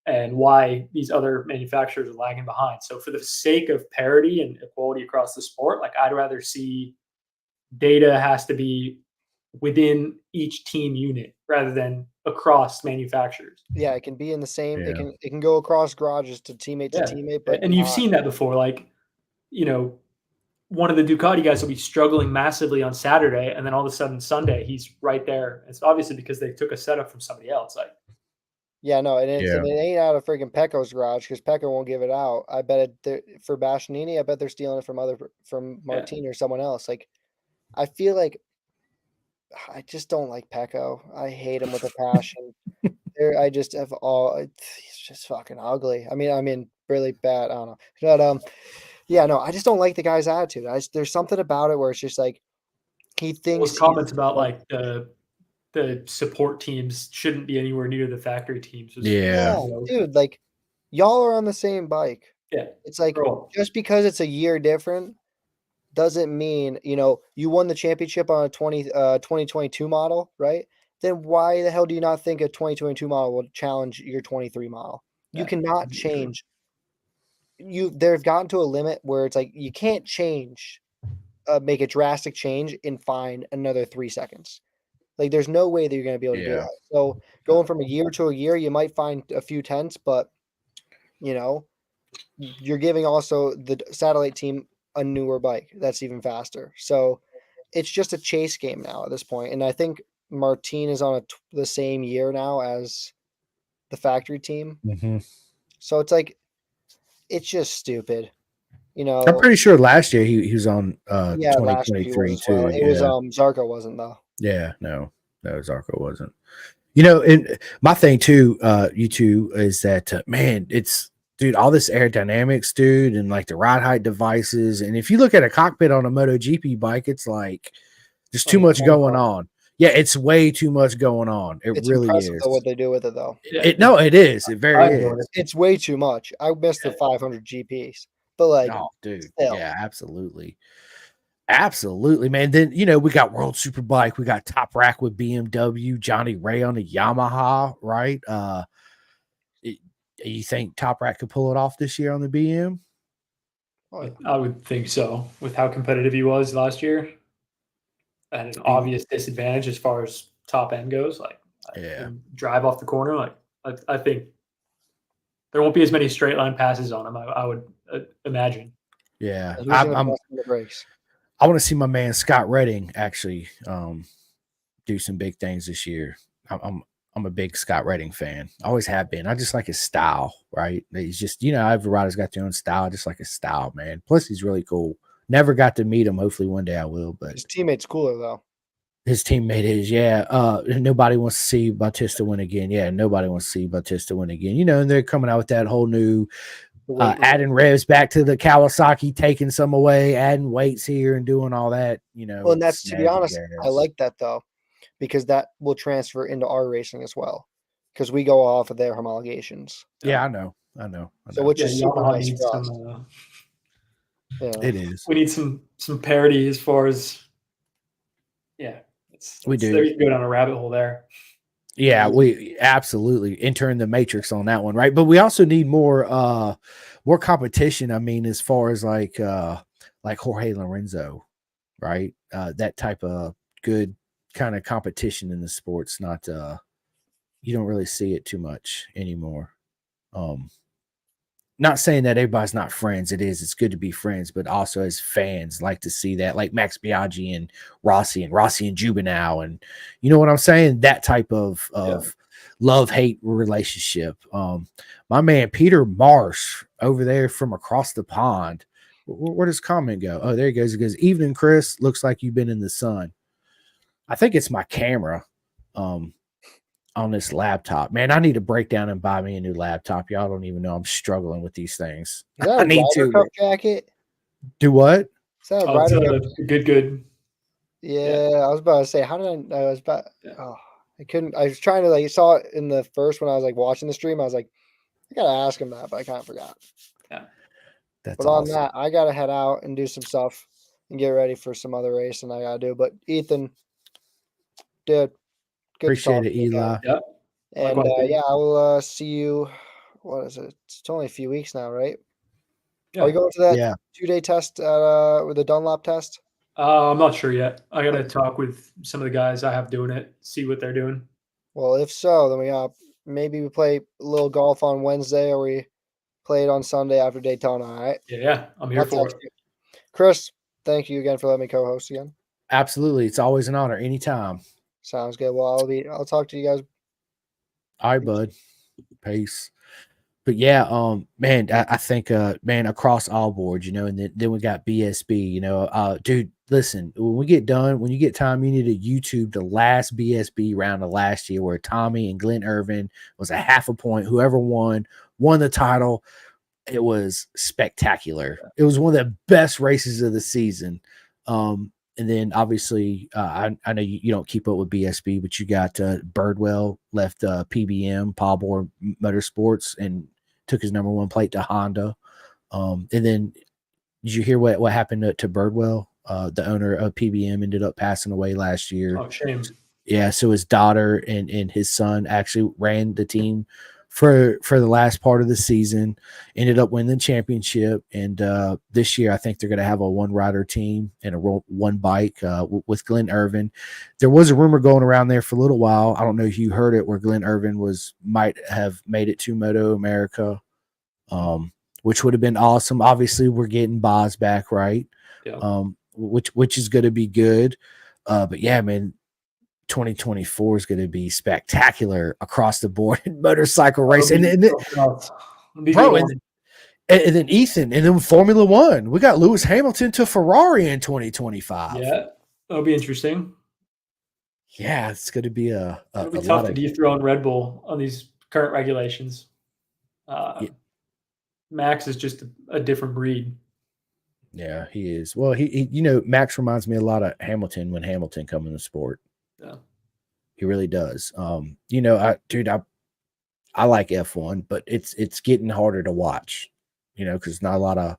and why these other manufacturers are lagging behind. So for the sake of parity and equality across the sport, like I'd rather see data has to be within each team unit rather than across manufacturers. Yeah, it can be in the same. Yeah. It can go across garages to teammate to teammate, but and you've seen that before. Like, one of the Ducati guys will be struggling massively on Saturday, and then all of a sudden Sunday he's right there. It's obviously because they took a setup from somebody else. Like, yeah, no, and it ain't out of freaking Pecco's garage because Pecco won't give it out. I bet for Bastianini, I bet they're stealing it from Martin or someone else. Like, I feel like I just don't like Pecco. I hate him with a passion. I just have it's just fucking ugly. I mean, really bad. I don't know, but yeah, no, I just don't like the guy's attitude. There's something about it where it's just like he thinks those comments about like the support teams shouldn't be anywhere near the factory teams. Yeah, dude, like y'all are on the same bike. Yeah, it's like just because it's a year different doesn't mean you won the championship on a 2022 model, right? Then why the hell do you not think a 2022 model will challenge your 23 model? You cannot change they've gotten to a limit where it's like you can't make a drastic change and find another 3 seconds. Like, there's no way that you're gonna be able to do Yeah. that. So, going from a year to a year, you might find a few tenths, but, you know, you're giving also the satellite team a newer bike that's even faster. So, it's just a chase game now at this point, and I think Martin is on the same year now as the factory team. Mm-hmm. So, it's like it's just stupid, you I'm know? pretty sure last year he was on Yeah, last year he was 2023 as well. too. It was, Yeah. Zarco wasn't, though. Yeah. No, Zarko wasn't. You know, and my thing too, you two, is that man, it's dude, all this aerodynamics, dude, and like the ride height devices. And if you look at a cockpit on a MotoGP bike, it's like there's too much going on. Yeah, it's way too much going on. It It's really impressive, is. though, what they do with it, though. No, it is. It I very enjoyed is. It's way too much. I missed the 500 GPs, but, like, Oh, dude. still. Yeah, absolutely. Absolutely, man. Then, you know, we got World Superbike, we got Top Rack with BMW, Johnny Ray on the Yamaha, right? You think Top Rack could pull it off this year on the BM? Oh, yeah. I would think so. With how competitive he was last year, at an obvious disadvantage as far as top end goes. Like, Yeah. drive off the corner. Like, I think there won't be as many straight line passes on him. I would imagine. Yeah. Who's gonna bust in the brakes? I want to see my man Scott Redding actually do some big things this year. I'm a big Scott Redding fan. Always have been. I just like his style, right? He's just, you know, every rider's got their own style. I just like his style, man. Plus, he's really cool. Never got to meet him. Hopefully, one day I will. But His teammate's cooler, though. his teammate is, yeah. Nobody wants to see Bautista win again. Yeah, nobody wants to see Bautista win again. You know, and they're coming out with that whole new adding revs back to the Kawasaki, taking some away, adding weights here, and doing all that. You know, well, and that's, to be honest, I like that though, because that will transfer into our racing as well, because we go off of their homologations. Yeah, I know. So, which is super Yamaha nice needs for us. some, It is. We need some parity as far as we do. There you can go down a rabbit hole there. Yeah, we absolutely entering the matrix on that one, right? But we also need more competition. I mean, as far as like Jorge Lorenzo, right? That type of good kind of competition in the sports. Not you don't really see it too much anymore. Not saying that everybody's not friends. It's good to be friends, but also as fans like to see that, like Max Biaggi and Rossi and Juvenile, and you know what I'm saying? That type of love-hate relationship. My man Peter Marsh over there from across the pond. Where does comment go? Oh, there he goes. He goes, "Evening, Chris. Looks like you've been in the sun." I think it's my camera. On this laptop, man, I need to break down and buy me a new laptop. Y'all don't even know I'm struggling with these things. Is that I need Ryder to Cup jacket. do what? Is that a Oh, Ryder Cup? Good. Yeah, I was about to say, how did I was about? Oh, I couldn't. I was trying to like saw it in the first when I was like watching the stream. I was like, I gotta ask him that, but I kind of forgot. Yeah, That's but awesome. on that, I gotta head out and do some stuff and get ready for some other racing I gotta do. But Ethan, dude. Good Appreciate it, Eli. yeah. And Likewise, I will see you. What is it? It's only a few weeks now, right? Yeah. Are we going to that Yeah. 2-day test with the Dunlop test? I'm not sure yet. I gotta talk with some of the guys I have doing it, see what they're doing. Well, if so, then maybe we play a little golf on Wednesday, or we play it on Sunday after Daytona. All right? Yeah, I'm here for it. Chris, thank you again for letting me co-host again. Absolutely. It's always an honor. Anytime. Sounds good. Well, I'll talk to you guys. All right, bud. Peace. But yeah, man, I think man, across all boards, you know, and then we got BSB, you know, dude, listen, when we get done, when you get time, you need to YouTube the last BSB round of last year where Tommy and Glenn Irvin was a half a point. Whoever won the title. It was spectacular. It was one of the best races of the season. And then obviously, I know you don't keep up with BSB, but you got Birdwell left PBM, Paul Bohr Motorsports, and took his #1 plate to Honda. And then did you hear what happened to Birdwell? The owner of PBM ended up passing away last year. Oh, shame. Yeah, so his daughter and his son actually ran the team for the last part of the season. Ended up winning the championship, and this year I think they're going to have a one rider team and a one bike with Glenn Irvin. There was a rumor going around there for a little while. I don't know if you heard it, where Glenn Irvin might have made it to Motoamerica, which would have been awesome. Obviously, we're getting Boz back, right? Yeah. Which is going to be good. But yeah, man, 2024 is going to be spectacular across the board in motorcycle racing. And then Ethan, and then Formula One. We got Lewis Hamilton to Ferrari in 2025. Yeah, that'll be interesting. Yeah, it's going to be it'll be tough to dethrone Red Bull on these current regulations. Yeah. Max is just a different breed. Yeah, he is. Well, he Max reminds me a lot of Hamilton when Hamilton come in the sport. Yeah, he really does. I like F1, but it's getting harder to watch, because not a lot of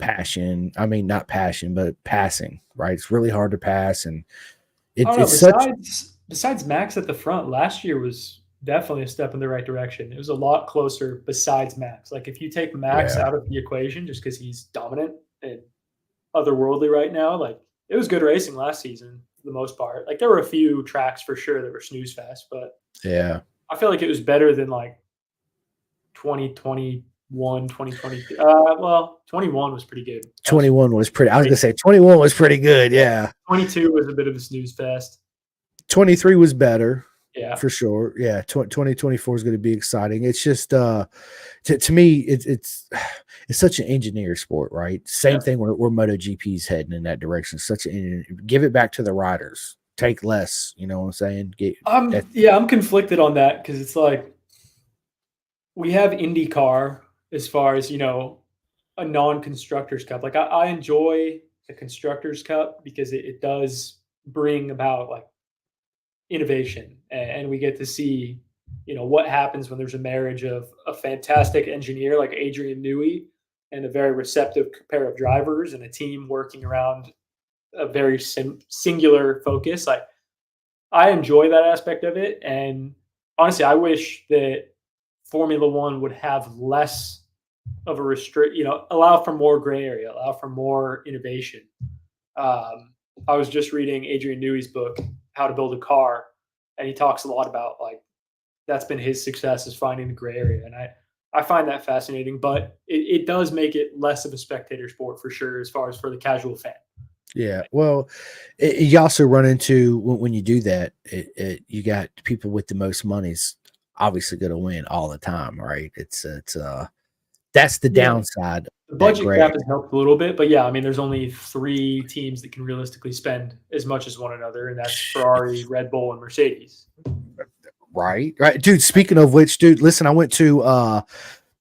passion. I mean, not passion, but passing, right? It's really hard to pass, and besides Max at the front, last year was definitely a step in the right direction. It was a lot closer besides Max. Like, if you take Max out of the equation just because he's dominant and otherworldly right now, like, it was good racing last season for the most part. Like, there were a few tracks for sure that were snooze fest, but yeah, I feel like it was better than like 2021, 2022. 21 was pretty good. 21 was pretty. I was gonna say 21 was pretty good. Yeah. 22 was a bit of a snooze fest. 23 was better. Yeah, for sure. Yeah, 2024 is going to be exciting. It's just to me, it's such an engineer sport, right? Same thing where MotoGP's heading in that direction. Give it back to the riders. Take less. You know what I'm saying? I'm conflicted on that, because it's like we have IndyCar as far as a non-constructors cup. Like, I enjoy the constructors cup because it does bring about like innovation, and we get to see what happens when there's a marriage of a fantastic engineer like Adrian Newey and a very receptive pair of drivers and a team working around a very singular focus. Like, I enjoy that aspect of it, and honestly, I wish that Formula One would have less of a allow for more gray area, allow for more innovation. I was just reading Adrian Newey's book, How to Build a Car, and he talks a lot about like that's been his success, is finding the gray area, and I find that fascinating. But it does make it less of a spectator sport for sure, as far as for the casual fan. Yeah, well, you also run into when you do that, you got people with the most money's obviously going to win all the time, right? It's that's the downside. The budget gap has helped a little bit, but yeah, I mean, there's only 3 teams that can realistically spend as much as one another, and that's Ferrari, Red Bull, and Mercedes. Right, dude. Speaking of which, dude, listen, I went to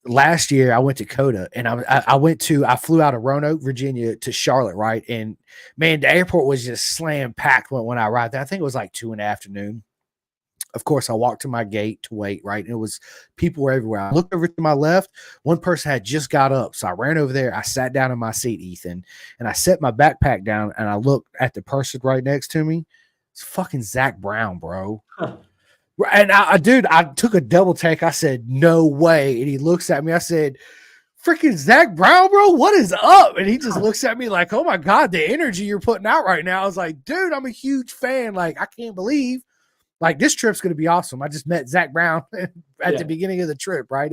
last year. I went to COTA, and I flew out of Roanoke, Virginia, to Charlotte, right? And man, the airport was just slam packed when I arrived there. I think it was like 2 in the afternoon. Of course, I walked to my gate to wait, right? And it was people were everywhere. I looked over to my left. One person had just got up. So I ran over there. I sat down in my seat, Ethan, and I set my backpack down, and I looked at the person right next to me. It's fucking Zach Brown, bro. Huh. And I took a double take. I said, no way. And he looks at me. I said, freaking Zach Brown, bro, what is up? And he just looks at me like, oh my God, the energy you're putting out right now. I was like, dude, I'm a huge fan. Like, I can't believe. Like, this trip's going to be awesome. I just met Zach Brown at the beginning of the trip, right?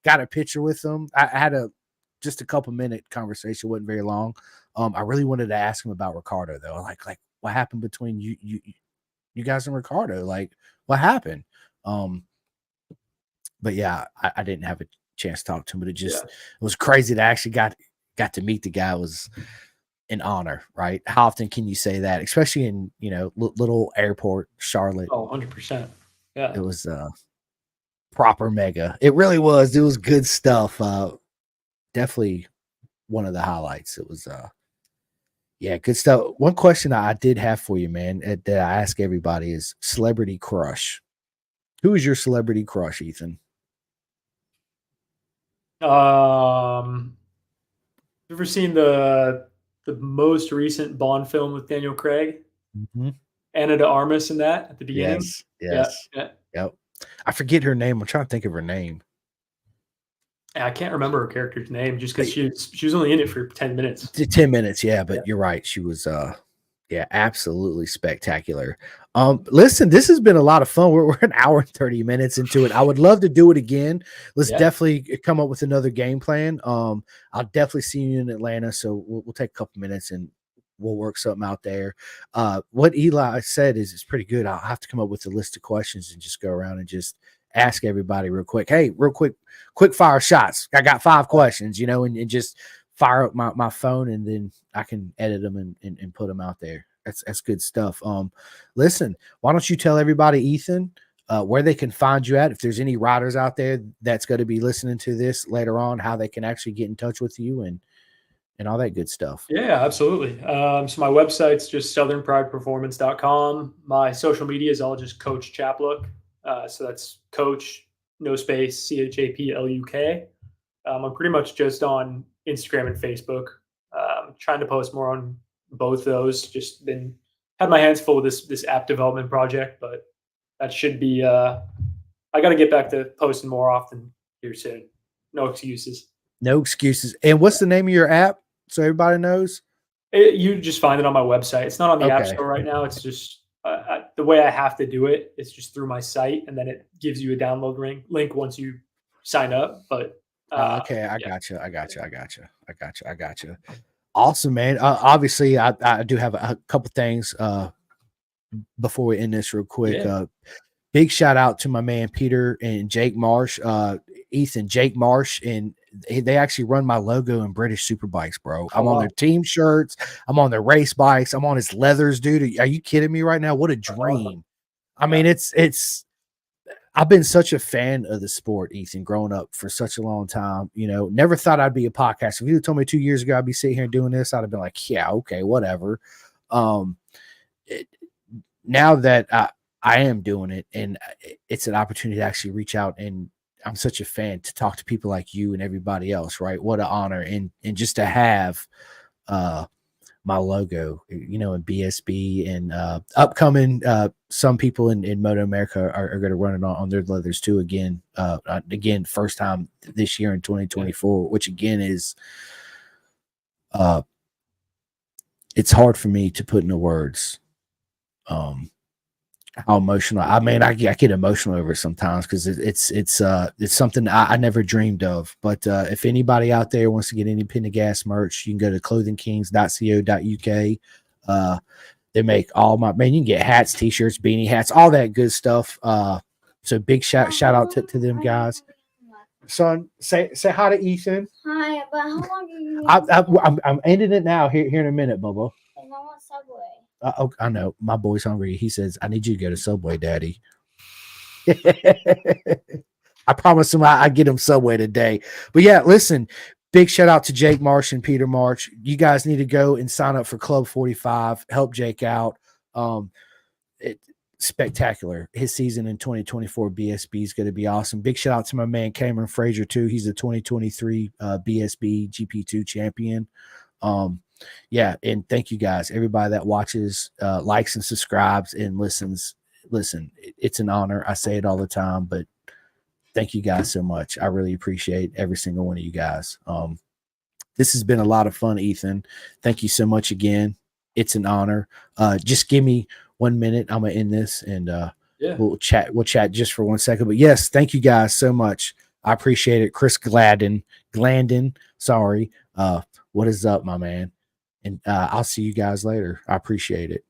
Got a picture with him. I had just a couple minute conversation. Wasn't very long. I really wanted to ask him about Ricardo, though. Like what happened between you guys and Ricardo? Like, what happened? But yeah, I didn't have a chance to talk to him, but it was crazy to actually got to meet the guy. It was an honor, right? How often can you say that, especially in little airport Charlotte? 100%. Yeah, it was proper mega. It really was. It was good stuff. Definitely one of the highlights. It was good stuff. One question I did have for you, man, that I ask everybody is celebrity crush. Who is your celebrity crush, Ethan? Ever seen the most recent Bond film with Daniel Craig? Mm-hmm. Anna de Armas in that at the beginning. Yes. Yeah. Yep. I forget her name. I'm trying to think of her name. I can't remember her character's name just because she was only in it for 10 minutes. 10 minutes, yeah, but you're right. She was yeah, absolutely spectacular. Listen, this has been a lot of fun. We're an hour and 30 minutes into it. I would love to do it again. Let's definitely come up with another game plan. I'll definitely see you in Atlanta, so we'll take a couple minutes and we'll work something out there. What Eli said is pretty good. I'll have to come up with a list of questions and just go around and just ask everybody real quick. Hey, real quick fire shots. I got 5 questions, and just fire up my phone, and then I can edit them and put them out there. That's good stuff. Listen, why don't you tell everybody, Ethan, where they can find you at? If there's any riders out there that's going to be listening to this later on, how they can actually get in touch with you and all that good stuff. Yeah, absolutely. So my website's just southernprideperformance.com. My social media is all just Coach Chapluk. So that's Coach, no space, CHAPLUK. I'm pretty much just on Instagram and Facebook. Trying to post more on both those. Just had my hands full with this app development project, but that should be. I got to get back to posting more often here soon. No excuses. No excuses. And what's the name of your app so everybody knows? You just find it on my website. It's not on the App Store right now. It's just the way I have to do it. It's just through my site, and then it gives you a download link once you sign up. But okay, I got you. Awesome, man. Obviously, I do have a couple things before we end this real quick. Big shout out to my man Peter and Jake Marsh. Ethan, Jake Marsh, and they actually run my logo in British Superbikes, bro. I'm on their team shirts. I'm on their race bikes. I'm on his leathers, dude. Are you kidding me right now? What a dream. I mean, it's I've been such a fan of the sport, Ethan, growing up for such a long time. Never thought I'd be a podcaster. If you told me 2 years ago I'd be sitting here doing this, I'd have been like, yeah, okay, whatever. Now that I am doing it, and it's an opportunity to actually reach out, and I'm such a fan to talk to people like you and everybody else, right? What an honor. And just to have my logo, in BSB and upcoming, some people in Motoamerica are going to run it on their leathers too. Again, first time this year in 2024, which again is, it's hard for me to put into words, how emotional. I mean, I get emotional over it sometimes because it's something I never dreamed of. But if anybody out there wants to get any Pin to Gas merch, you can go to clothingkings.co.uk. They make all you can get hats, t-shirts, beanie hats, all that good stuff. So big shout out to them guys. Son, say hi to Ethan. Hi, but how long are you? I'm ending it now. Here in a minute, Bubba. And I want Subway. I know my boy's hungry. He says, I need you to go to Subway, Daddy. I promised him I get him Subway today. But yeah, listen, big shout out to Jake Marsh and Peter March. You guys need to go and sign up for Club 45. Help Jake out. Spectacular. His season in 2024 BSB is going to be awesome. Big shout out to my man Cameron Frazier too. He's the 2023 BSB GP2 champion. Yeah, and thank you guys, everybody that watches, likes and subscribes and listens. Listen, it's an honor. I say it all the time, but thank you guys so much. I really appreciate every single one of you guys. This has been a lot of fun, Ethan. Thank you so much again. It's an honor. Just give me 1 minute. I'm gonna end this and we'll chat just for 1 second. But yes, thank you guys so much. I appreciate it. Chris Glandon, sorry. What is up, my man? And I'll see you guys later. I appreciate it.